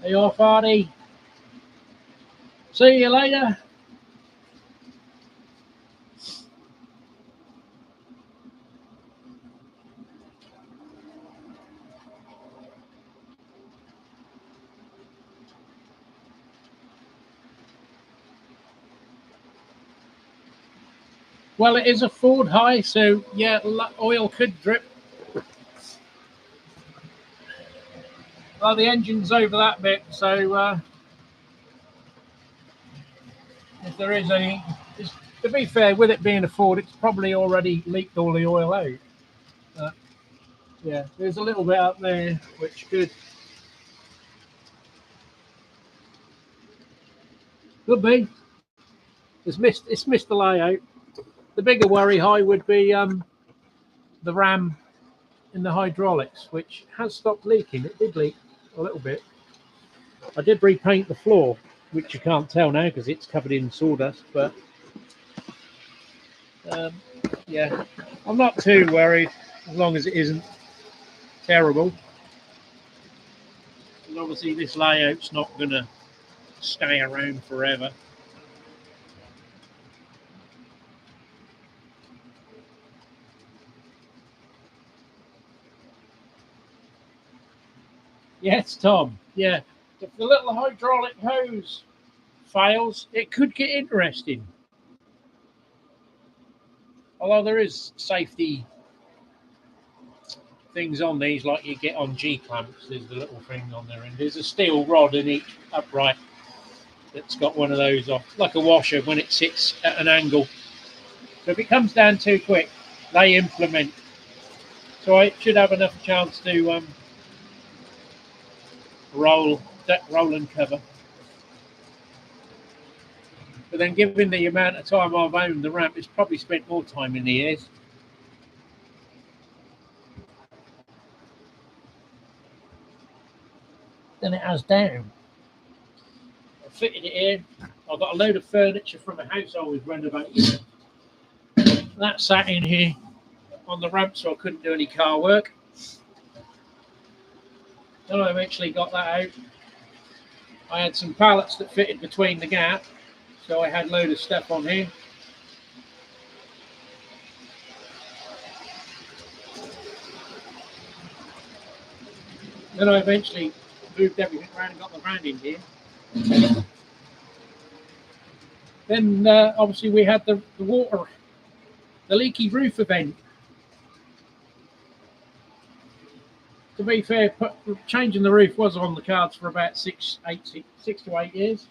Are you off, Artie? See you later. Well, it is a Ford high, so yeah, oil could drip. Well, the engine's over that bit, so if there is any, to be fair, with it being a Ford, it's probably already leaked all the oil out. Yeah, there's a little bit up there which could be. It's missed the layout. The bigger worry high would be the ram in the hydraulics, which has stopped leaking. It did leak a little bit. I did repaint the floor, which you can't tell now because it's covered in sawdust, but yeah, I'm not too worried as long as it isn't terrible. And obviously this layout's not going to stay around forever. Yes, Tom. Yeah, if the little hydraulic hose fails, it could get interesting. Although there is safety things on these, like you get on G clamps, there's the little thing on there, and there's a steel rod in each upright. that's got one of those off, like a washer when it sits at an angle. So if it comes down too quick, they implement. So I should have enough chance to roll and cover. But then given the amount of time I've owned the ramp, it's probably spent more time in the ears. Than it has down. I fitted it in. I've got a load of furniture from a house I was renovating. That sat in here on the ramp, so I couldn't do any car work. Then I eventually got that out. I had some pallets that fitted between the gap, so I had a load of stuff on here. Then I eventually moved everything around and got the van in here. Then obviously we had the water, the leaky roof event. To be fair, changing the roof was on the cards for about 6 to 8 years.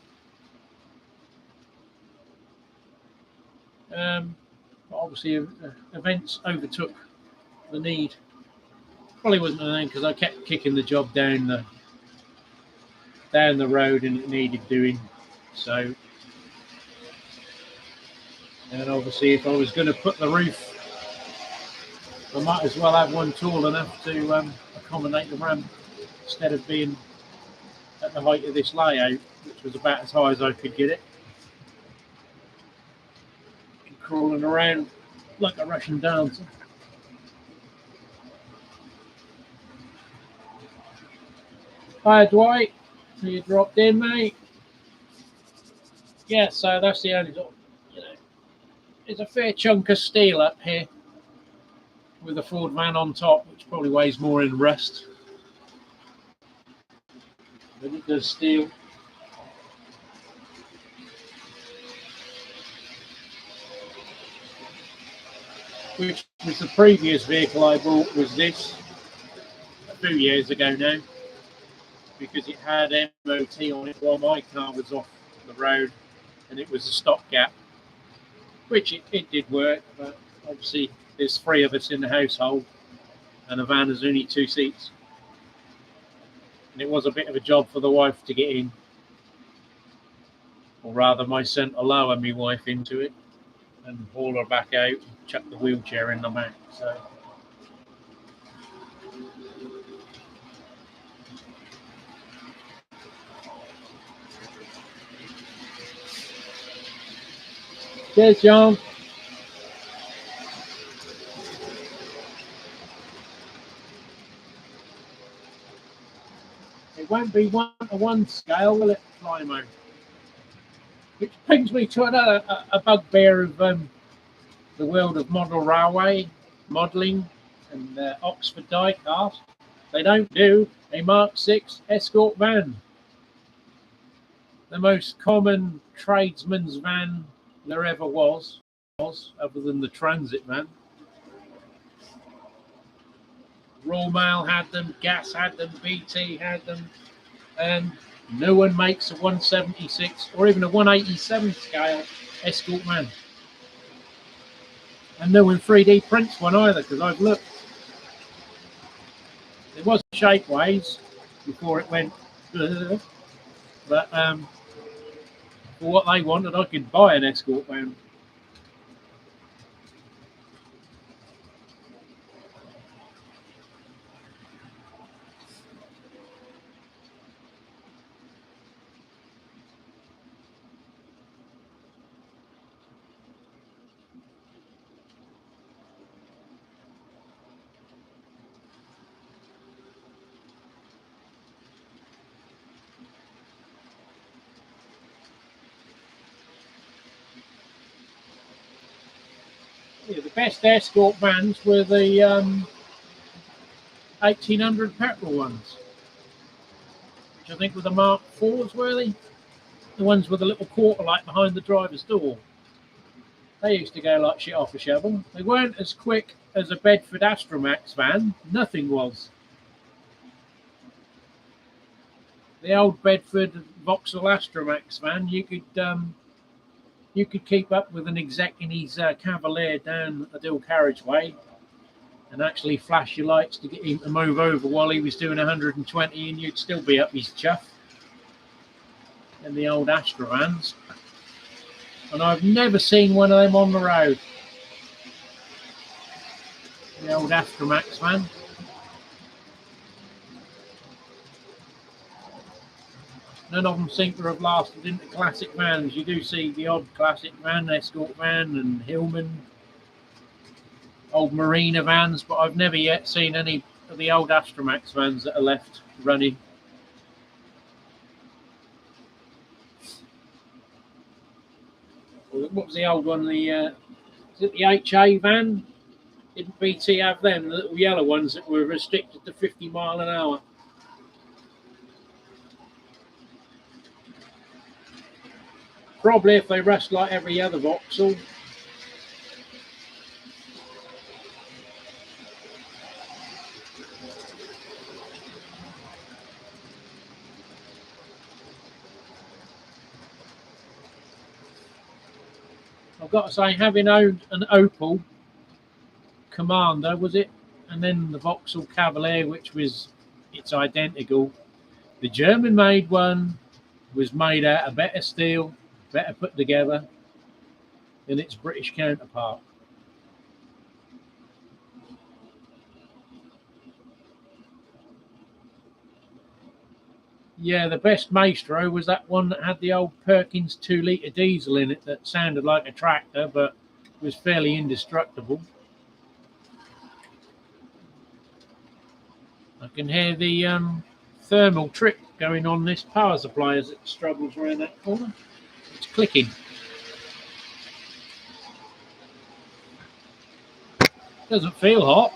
Obviously, events overtook the need. Probably wasn't a thing because I kept kicking the job down the road and it needed doing. So, and obviously, if I was going to put the roof, I might as well have one tall enough to accommodate the ramp instead of being at the height of this layout, which was about as high as I could get it. And crawling around like a Russian dancer. Hi Dwight, so you dropped in, mate. Yeah, so that's the only, there's a fair chunk of steel up here with a Ford van on top, which probably weighs more in rust. But it does steel. Which was the previous vehicle I bought, was this a few years ago now, because it had MOT on it while my car was off the road, and it was a stopgap, which it did work, but obviously there's 3 of us in the household, and the van has only 2 seats. And it was a bit of a job for the wife to get in, or rather my son to lower my wife into it and haul her back out and chuck the wheelchair in the back. So cheers, John. It won't be 1-to-1 scale, will it, Flymo? Which brings me to another a bugbear of the world of model railway modelling and Oxford diecast. They don't do a Mark 6 escort van. The most common tradesman's van there ever was, other than the transit van. Royal Mail had them, Gas had them, BT had them, and no one makes a 176 or even a 187 scale escort van. And no one 3D prints one either, because I've looked. It was Shapeways before it went, but for what they wanted, I could buy an escort van. Yeah, the best escort vans were the 1800 petrol ones, which I think were the Mark IVs, were they? The ones with a little quarter light behind the driver's door. They used to go like shit off a shovel. They weren't as quick as a Bedford Astromax van. Nothing was. The old Bedford Vauxhall Astromax van, you could keep up with an exec in his Cavalier down a dual carriageway and actually flash your lights to get him to move over while he was doing 120, and you'd still be up his chuff in the old Astrovans. And I've never seen one of them on the road. The old Astromax van. None of them seem to have lasted into classic vans. You do see the odd classic van, Escort van and Hillman, old Marina vans, but I've never yet seen any of the old Astromax vans that are left running. What was the old one? Is it the HA van? Didn't BT have them, the little yellow ones that were restricted to 50 mile an hour? Probably if they rust like every other Vauxhall. I've got to say, having owned an Opel Commander, was it? And then the Vauxhall Cavalier, which was it's identical. The German-made one was made out of better steel, better put together than its British counterpart. Yeah, the best Maestro was that one that had the old Perkins 2-litre diesel in it that sounded like a tractor, but was fairly indestructible. I can hear the thermal trip going on this power supply as it struggles around that corner. It's clicking. Doesn't feel hot.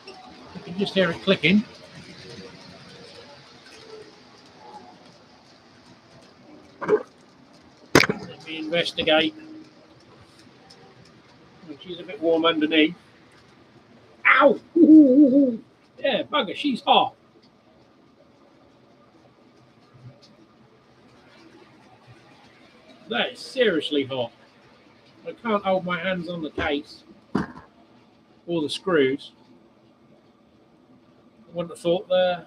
You can just hear it clicking. Let me investigate. She's a bit warm underneath. Ow! Ooh. Yeah, bugger, she's hot. That is seriously hot. I can't hold my hands on the case or the screws. I wouldn't have thought there.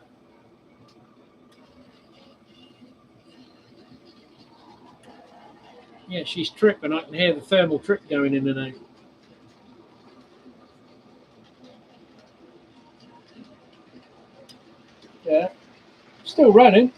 Yeah, she's tripping. I can hear the thermal trip going in and out. Yeah, still running.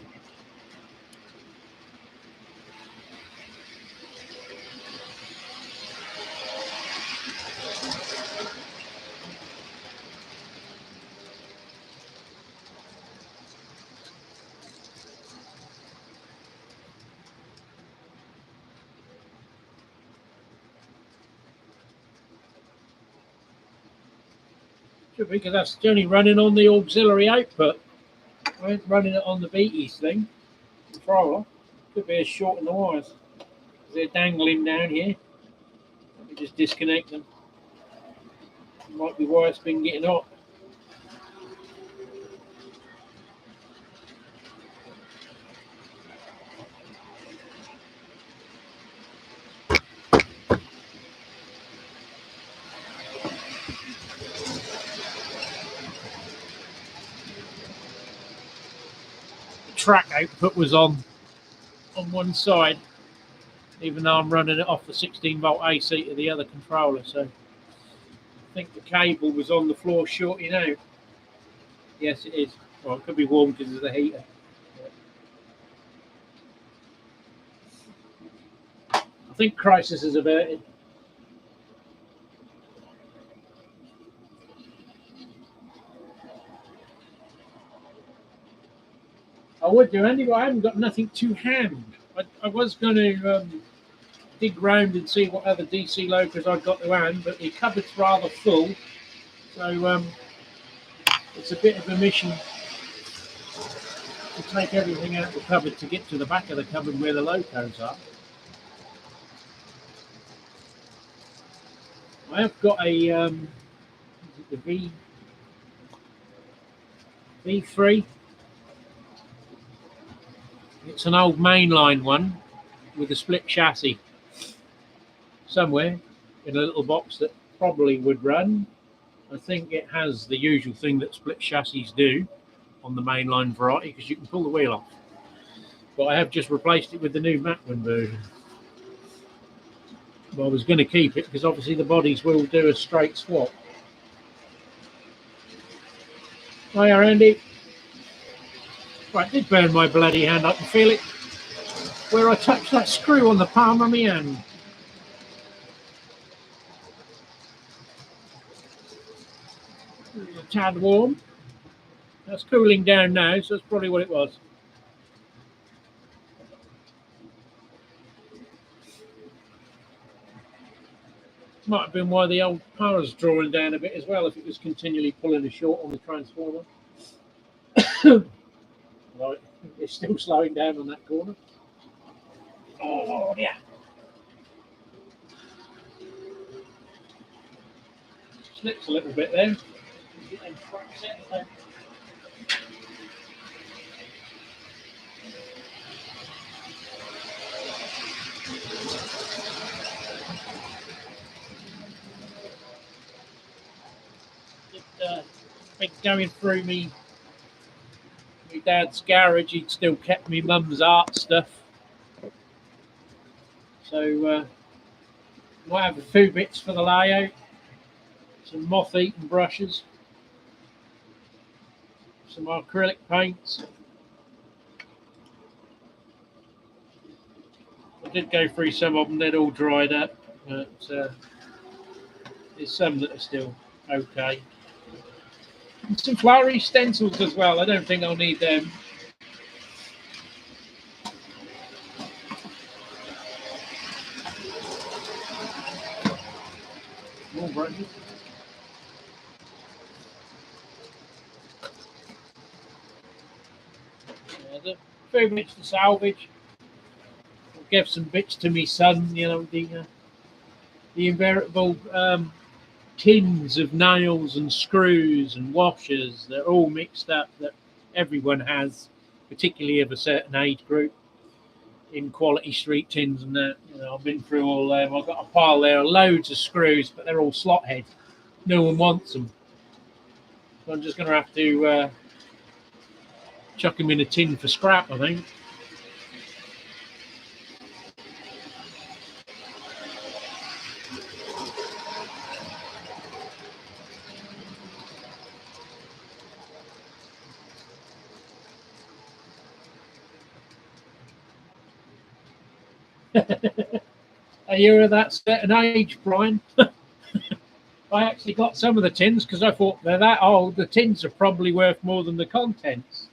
Should be, because that's only running on the auxiliary output. I ain't running it on the Beatties thing. Controller. Could be a short in the wires. They're dangling down here. Let me just disconnect them. Might be why it's been getting hot. Track output was on one side, even though I'm running it off the 16 volt AC to the other controller. So I think the cable was on the floor shorting out. Yes, it is. Well, it could be warm because of the heater. I think crisis is averted. I would do, Andy, but I haven't got nothing to hand. I was going to dig round and see what other DC locos I've got to hand, but the cupboard's rather full, so it's a bit of a mission to take everything out of the cupboard to get to the back of the cupboard where the locos are. I have got a the V3 It's an old mainline one with a split chassis somewhere in a little box that probably would run. I think it has the usual thing that split chassis do on the mainline variety, because you can pull the wheel off. But I have just replaced it with the new Macklin version. But I was going to keep it because obviously the bodies will do a straight swap. Hiya, Andy. Right, I did burn my bloody hand. I can feel it where I touched that screw on the palm of my hand. A tad warm. That's cooling down now, so that's probably what it was. Might have been why the old power's drawing down a bit as well, if it was continually pulling a short on the transformer. Well, it's still slowing down on that corner. Oh, yeah. Slips a little bit there. Been going through me dad's garage. He'd still kept me mum's art stuff, so might have a few bits for the layout, some moth-eaten brushes, some acrylic paints. I did go through some of them, they'd all dried up, but there's some that are still okay. And some flowery stencils as well. I don't think I'll need them. More brushes. There's a few bits to salvage. I'll give some bits to my son, you know, the inevitable tins of nails and screws and washers. They're all mixed up, that everyone has, particularly of a certain age group, in Quality Street tins and that. You know, I've been through all them. I've got a pile there, loads of screws, but they're all slot head. No one wants them. So I'm just going to have to chuck them in a tin for scrap, I think. Are you of that certain age, Brian? I actually got some of the tins because I thought they're that old. The tins are probably worth more than the contents.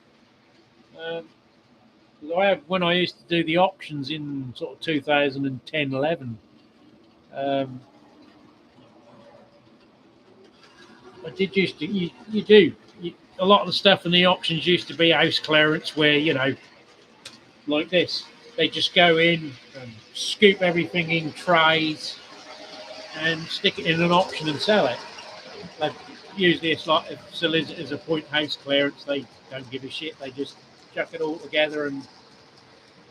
When I used to do the auctions in sort of 2010, 11, I did used to. A lot of the stuff in the auctions used to be house clearance, where, you know, like this. They just go in and scoop everything in trays and stick it in an auction and sell it. Like, usually it's like, if solicitors appoint house clearance, they don't give a shit. They just chuck it all together, and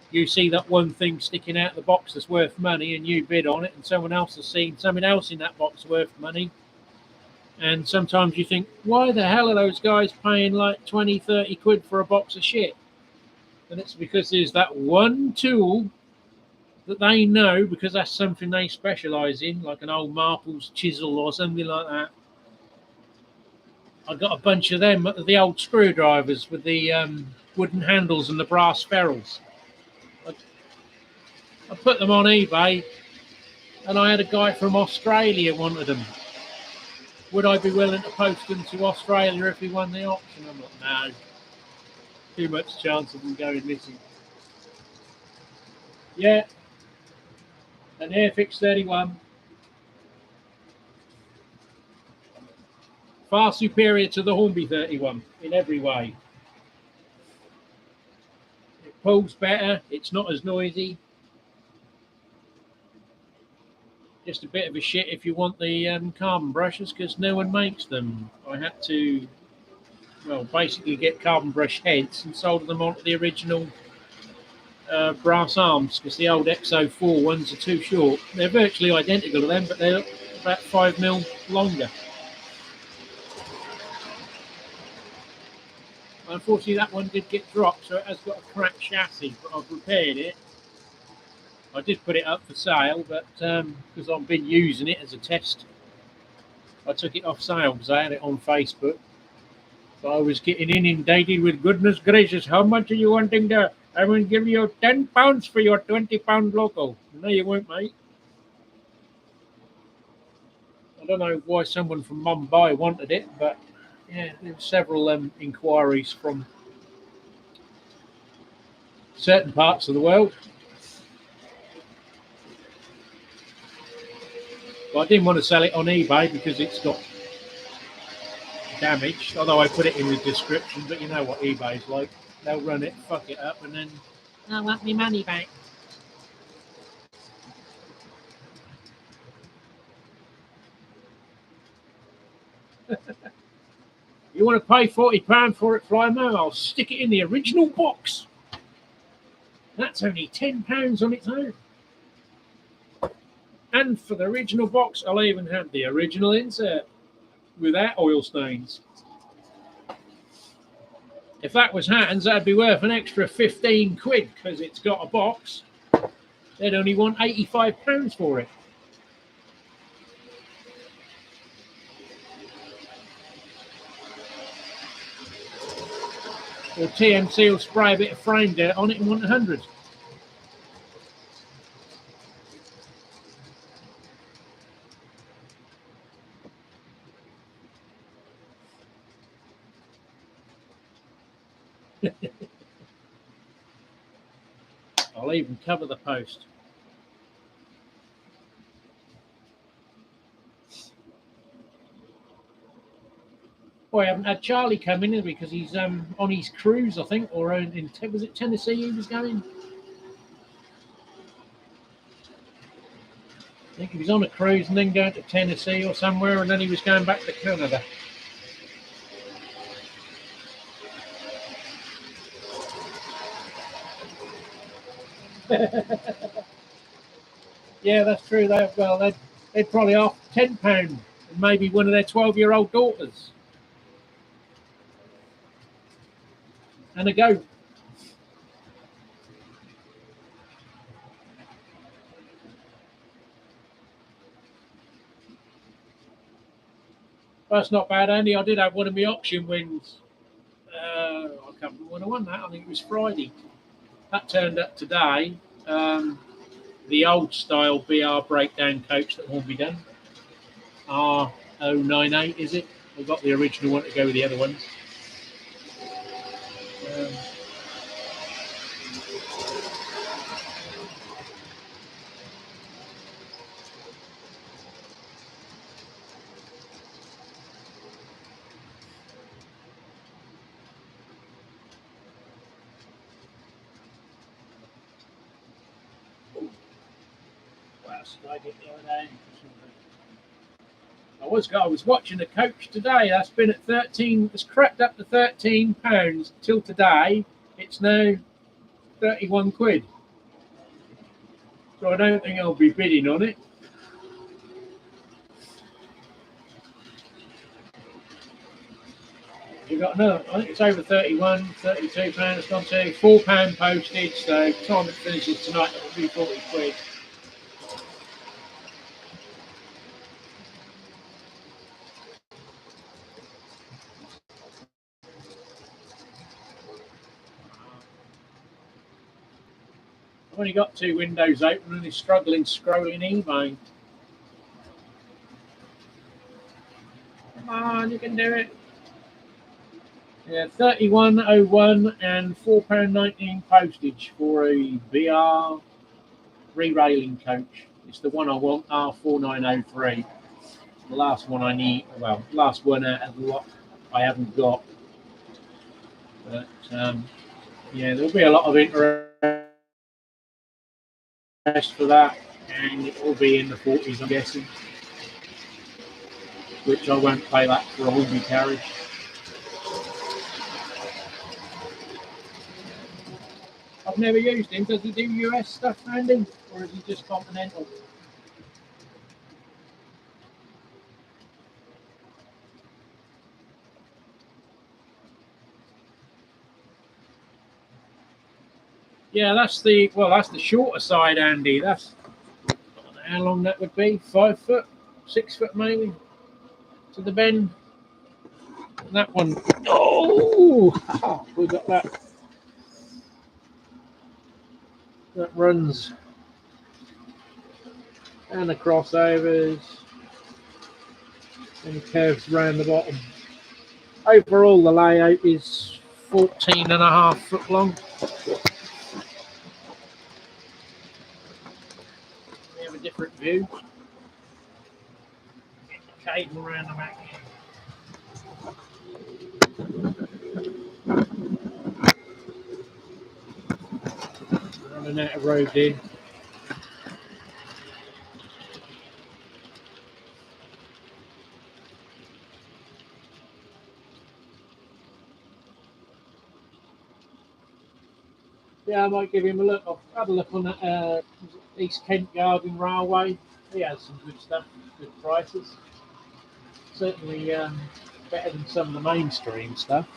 you see that one thing sticking out of the box that's worth money, and you bid on it, and someone else has seen something else in that box worth money. And sometimes you think, why the hell are those guys paying like 20, 30 quid for a box of shit? And it's because there's that one tool that they know, because that's something they specialise in, like an old Marples chisel or something like that. I got a bunch of them, the old screwdrivers with the wooden handles and the brass ferrules. I put them on eBay, and I had a guy from Australia wanted them. Would I be willing to post them to Australia if he won the auction? I'm like, no. Too much chance of them going missing. Yeah. An Airfix 31. Far superior to the Hornby 31 in every way. It pulls better. It's not as noisy. Just a bit of a shit if you want the carbon brushes, because no one makes them. I had to, well, basically get carbon brush heads and solder them onto the original brass arms, because the old XO4 ones are too short. They're virtually identical to them, but they're about 5mm longer. Unfortunately, that one did get dropped, so it has got a cracked chassis, but I've repaired it. I did put it up for sale, but because I've been using it as a test, I took it off sale because I had it on Facebook. So I was getting inundated with, goodness gracious, how much are you wanting to? I'm going to give you £10 for your £20 local. No, you won't, mate. I don't know why someone from Mumbai wanted it, but yeah, there were several inquiries from certain parts of the world. But I didn't want to sell it on eBay because it's got damaged, although I put it in the description, but you know what eBay's like. They'll run it, fuck it up, and then I want my money back. You want to pay £40 for it, Flymo? I'll stick it in the original box. That's only £10 on its own. And for the original box, I'll even have the original insert without oil stains. If that was Hans, that'd be worth an extra 15 quid because it's got a box. They'd only want £85 for it. Or TMC will spray a bit of frame dirt on it and want 100. I'll even cover the post. Boy, I haven't had Charlie come in because he's on his cruise, I think, or in was it Tennessee he was going? I think he was on a cruise and then going to Tennessee or somewhere, and then he was going back to Canada. Yeah, that's true. They'd probably offer £10 and maybe one of their 12-year-old daughters. And a goat. That's not bad, Andy. I did have one of my auction wins. I can't remember when I won that. I think it was Friday. That turned up today. The old style BR breakdown coach that won't be done. R098, is it? We've got the original one to go with the other ones. I was watching a coach today. That's been at 13. It's crept up to £13 till today. It's now 31 quid. So I don't think I'll be bidding on it. You've got another. I think it's over 31, £32. It's gone to £4 postage. So time it finishes tonight, it'll be 40 quid. I've only got 2 windows open and he's struggling scrolling eBay. Come on, you can do it. Yeah, 31.01 and £4.19 postage for a VR re-railing coach. It's the one I want, R4903. The last one I need, well, last one out of the lot I haven't got. But yeah, there'll be a lot of interest for that, and it will be in the 40s, I'm guessing. Which I won't pay that for a Hornby carriage. I've never used him. Does he do US stuff, Andy? Or is he just continental? Yeah, that's the shorter side, Andy. That's I don't know how long that would be. 5 foot, 6 foot maybe to the bend. And that one, oh, we got that. That runs and the crossovers and curves around the bottom. Overall, the layout is 14.5 foot long. We have a different view. Get the cable around the back. Running out of road in. Yeah, I might give him a look. I've had a look on that East Kent Garden Railway. He has some good stuff, good prices. Certainly better than some of the mainstream stuff.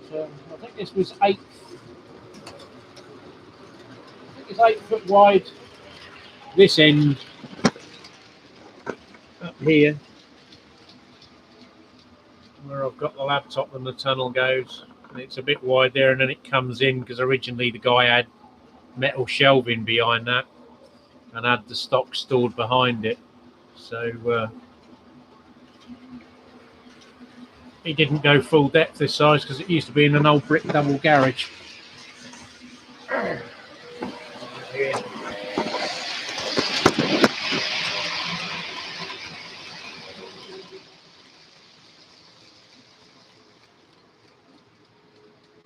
I think this was 8. I think it's 8 foot wide. This end up here, where I've got the laptop and the tunnel goes. And it's a bit wide there, and then it comes in because originally the guy had metal shelving behind that and had the stock stored behind it. So he didn't go full depth this size because it used to be in an old brick double garage.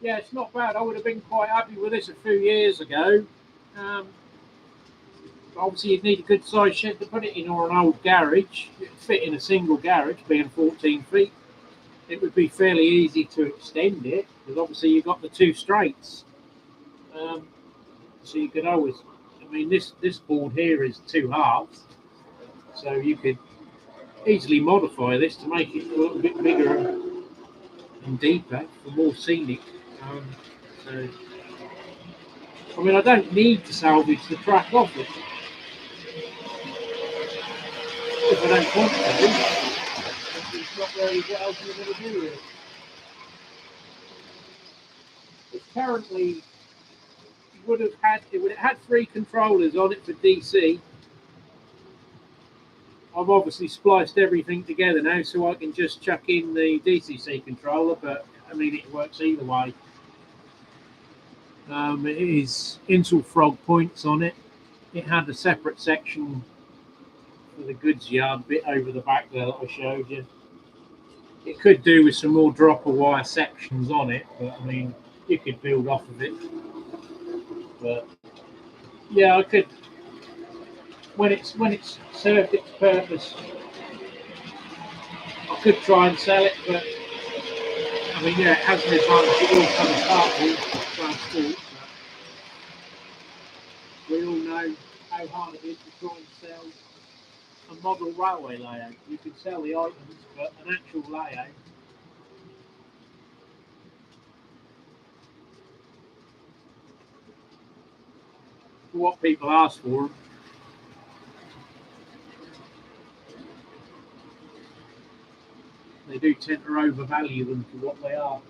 Yeah, it's not bad. I would have been quite happy with this a few years ago. Obviously, you'd need a good size shed to put it in, or an old garage. It'd fit in a single garage, being 14 feet. It would be fairly easy to extend it because obviously you've got the 2 straights. So you could always, I mean, this board here is 2 halves, so you could easily modify this to make it a little bit bigger and deeper for more scenic. So, I mean, I don't need to salvage the track off it if I don't want to. It's not really what else you're going to do with it. It's currently it would have had 3 controllers on it for DC. I've obviously spliced everything together now, so I can just chuck in the DCC controller. But I mean, it works either way. It is Intel Frog points on it. It had a separate section for the goods yard bit over the back there that I showed you. It could do with some more dropper wire sections on it, but I mean, you could build off of it. But yeah, I could. When it's served its purpose, I could try and sell it, but I mean, yeah, it has an advantage. It will come apart with transport. We all know how hard it is to try and sell a model railway layout. You can sell the items, but an actual layout. For what people ask for them. They do tend to overvalue them for what they are.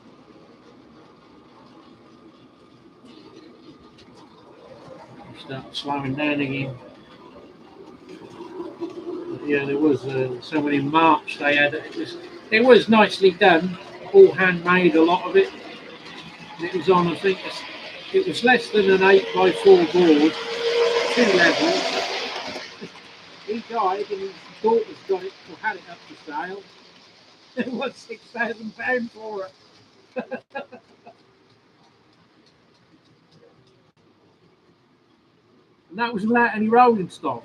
Start slowing down again. But yeah, there was someone in March. They had it was nicely done, all handmade. A lot of it. And it was on. I think it was less than an 8x4 board, 2 levels. He died, and his daughter's got it or had it up for sale. It was £6,000 for it. And that was without any rolling stock.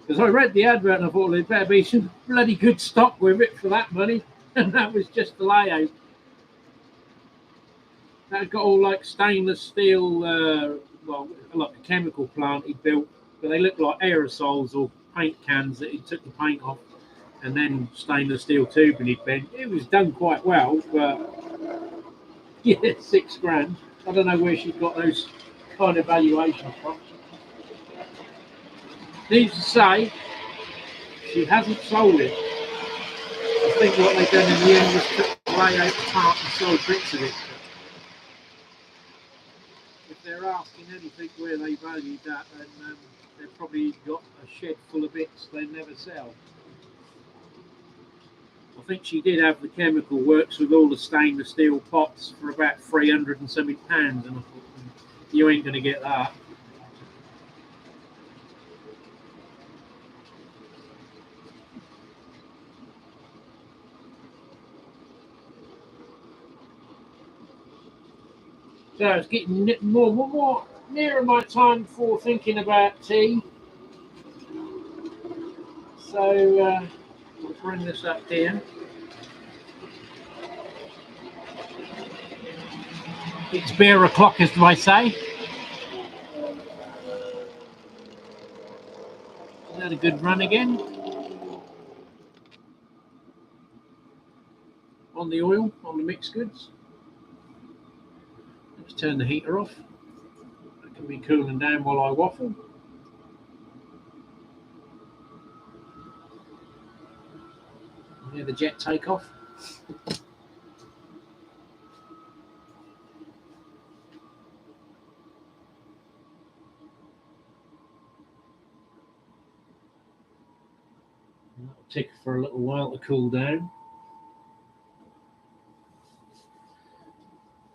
Because I read the advert and I thought there'd better be some bloody good stock with it for that money. And that was just the layout. That got all like stainless steel, well, like a chemical plant he built, but they looked like aerosols or paint cans that he took the paint off, and then stainless steel tubing he'd bent. It was done quite well, but yeah, £6,000. I don't know where she got those kind of valuations from. Needless to say, she hasn't sold it. I think what they've done in the end was took the layout apart and sold bits of it. If they're asking anything where they valued that, then they've probably got a shed full of bits they never sell. I think she did have the chemical works with all the stainless steel pots for about £300 and something, and I thought, you ain't going to get that. So it's getting more nearer my time for thinking about tea. So we'll bring this up here. It's beer o'clock, as I say. Is that a good run again? On the oil, on the mixed goods. Let's turn the heater off. That can be cooling down while I waffle. Hear the jet take off. That'll tick for a little while to cool down.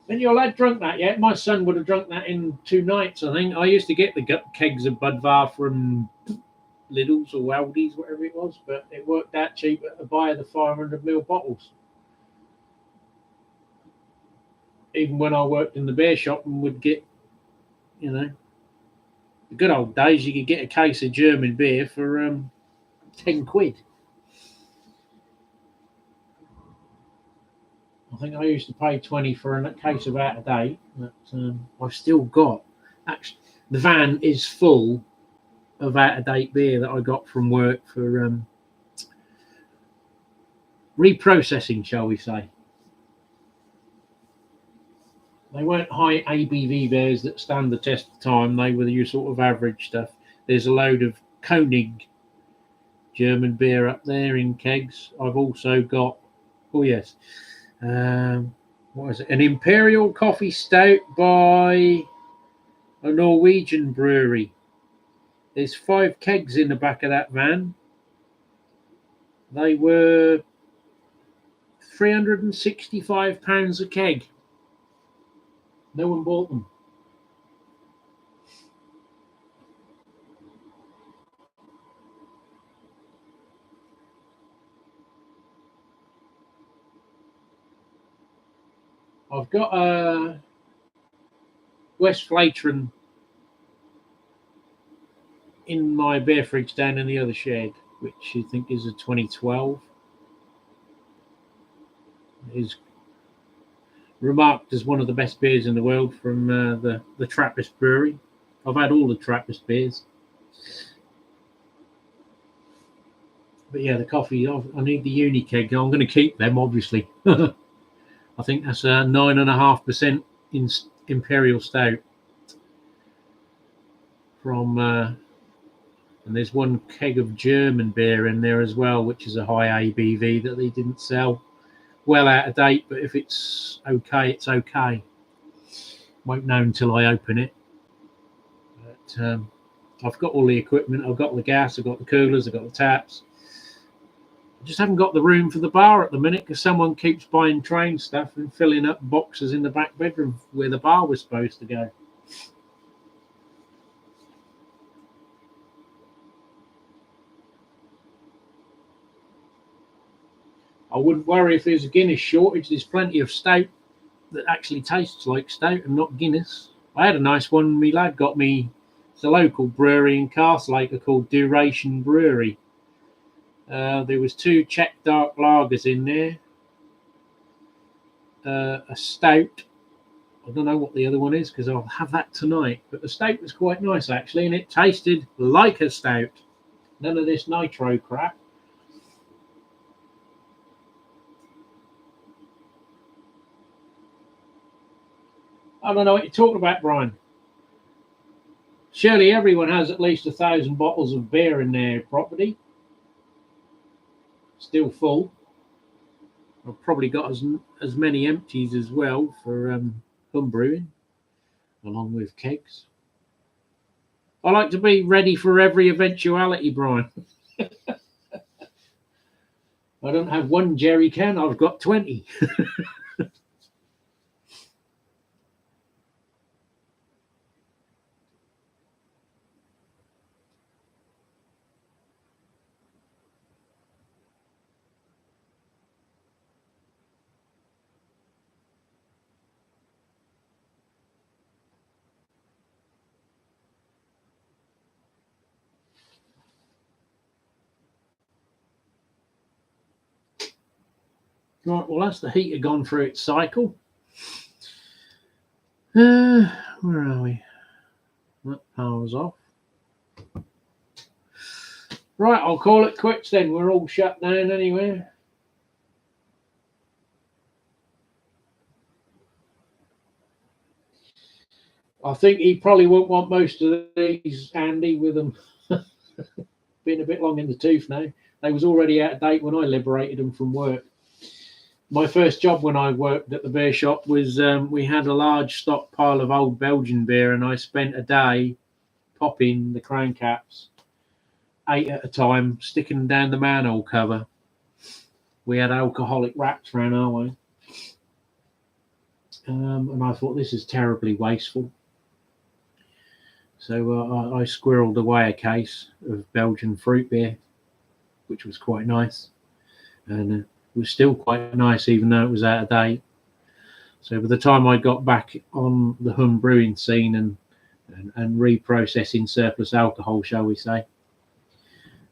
When your lad drunk that yet? My son would have drunk that in 2 nights, I think. I used to get the kegs of Budvar from Lidl's or Aldi's, whatever it was, but it worked out cheaper to buy the 500ml bottles. Even when I worked in the beer shop and would get, the good old days, you could get a case of German beer for 10 quid. I think I used to pay 20 for a case of out of date, but I've still got. Actually, the van is full of out of date beer that I got from work for reprocessing, shall we say. They weren't high ABV beers that stand the test of time. They were your sort of average stuff. There's a load of Koenig German beer up there in kegs. I've also got, what is it? An Imperial Coffee Stout by a Norwegian brewery. There's 5 kegs in the back of that van. They were £365 a keg. No one bought them. I've got a West Flatron in my beer fridge down in the other shed, which I think is a 2012. It is remarked as one of the best beers in the world from the Trappist Brewery. I've had all the Trappist beers. But yeah, the coffee, I need the uni keg. I'm going to keep them, obviously. I think that's a 9.5% in Imperial Stout from, and there's 1 keg of German beer in there as well, which is a high ABV that they didn't sell. Well out of date, but if it's okay, it's okay. Won't know until I open it. But I've got all the equipment. I've got the gas, I've got the coolers, I've got the taps. I just haven't got the room for the bar at the minute because someone keeps buying train stuff and filling up boxes in the back bedroom where the bar was supposed to go. I wouldn't worry if there's a Guinness shortage. There's plenty of stout that actually tastes like stout and not Guinness. I had a nice one. My lad got me. It's a local brewery in Castleacre called Duration Brewery. There was 2 Czech dark lagers in there, a stout. I don't know what the other one is because I'll have that tonight. But the stout was quite nice actually, and it tasted like a stout. None of this nitro crap. I don't know what you're talking about, Brian. Surely everyone has at least 1,000 bottles of beer in their property. Still full. I've probably got as many empties as well for home brewing, along with kegs. I like to be ready for every eventuality, Brian. I don't have one jerry can, I've got 20. Right, well, that's the heater gone through its cycle. Where are we? That power's off. Right, I'll call it quits then. We're all shut down anyway. I think he probably won't want most of these, Andy, with them being a bit long in the tooth now. They was already out of date when I liberated them from work. My first job when I worked at the beer shop was we had a large stockpile of old Belgian beer, and I spent a day popping the crown caps, 8 at a time, sticking them down the manhole cover. We had alcoholic wraps around our way. And I thought, this is terribly wasteful. So I squirreled away a case of Belgian fruit beer, which was quite nice. And was still quite nice, even though it was out of date. So by the time I got back on the home brewing scene and reprocessing surplus alcohol, shall we say,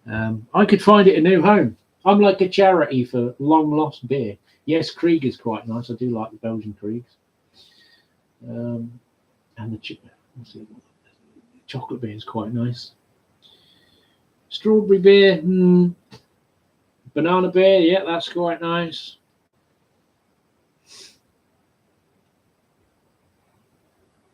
I could find it a new home. I'm like a charity for long lost beer. Yes, Krieg is quite nice. I do like the Belgian Kriegs. And the chocolate beer is quite nice. Strawberry beer, banana beer, yeah, that's quite nice.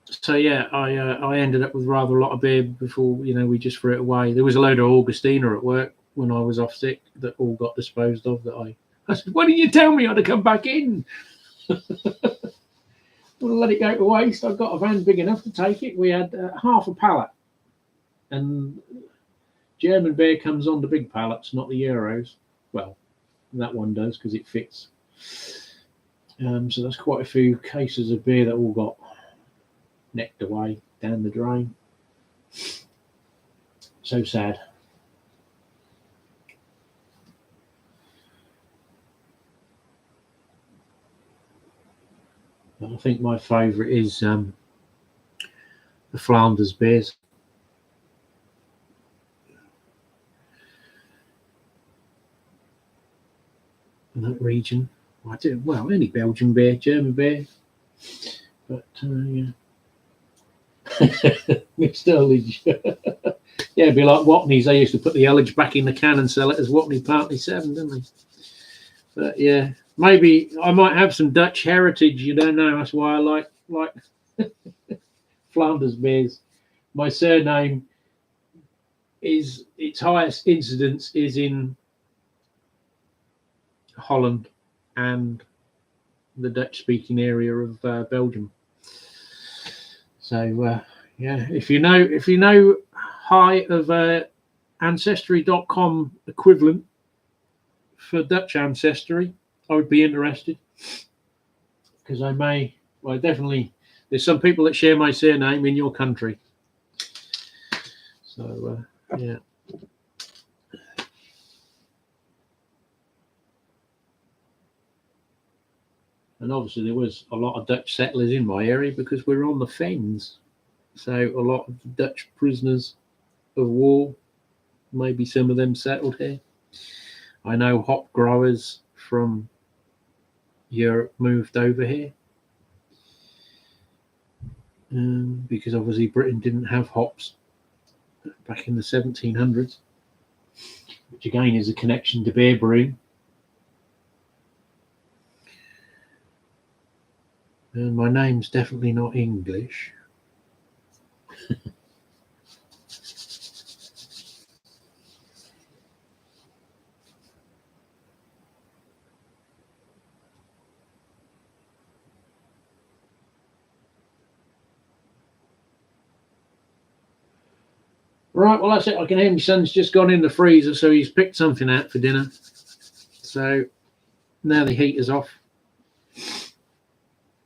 So yeah, I ended up with rather a lot of beer before we just threw it away. There was a load of Augustina at work when I was off sick that all got disposed of. I said, "Why didn't you tell me I'd have come back in?" Would have let it go to waste. I've got a van big enough to take it. We had half a pallet, and German beer comes on the big pallets, not the Euros. Well, that one does because it fits. So that's quite a few cases of beer that all got necked away down the drain. So sad. But I think my favourite is the Flanders beers. In that region, I do well. Any Belgian beer, German beer, but yeah. Mixed ullage. Yeah, it'd be like Watney's. They used to put the ullage back in the can and sell it as Watney Partly 7, didn't they? But yeah, maybe I might have some Dutch heritage. You don't know. That's why I like Flanders beers. My surname is its highest incidence is in Holland and the Dutch-speaking area of Belgium. So yeah, if you know high of ancestry.com equivalent for Dutch ancestry, I would be interested, because definitely there's some people that share my surname in your country. So yeah. And obviously there was a lot of Dutch settlers in my area because we're on the fens. So a lot of Dutch prisoners of war, maybe some of them settled here. I know hop growers from Europe moved over here. Because obviously Britain didn't have hops back in the 1700s, which again is a connection to beer brewing. And my name's definitely not English. Right, well that's it. I can hear my son's just gone in the freezer, so he's picked something out for dinner. So now the heater's off.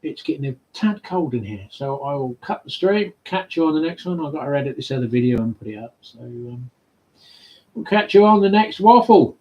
It's getting a tad cold in here, so I will cut the stream. Catch you on the next one. I've got to edit this other video and put it up. So we'll catch you on the next waffle.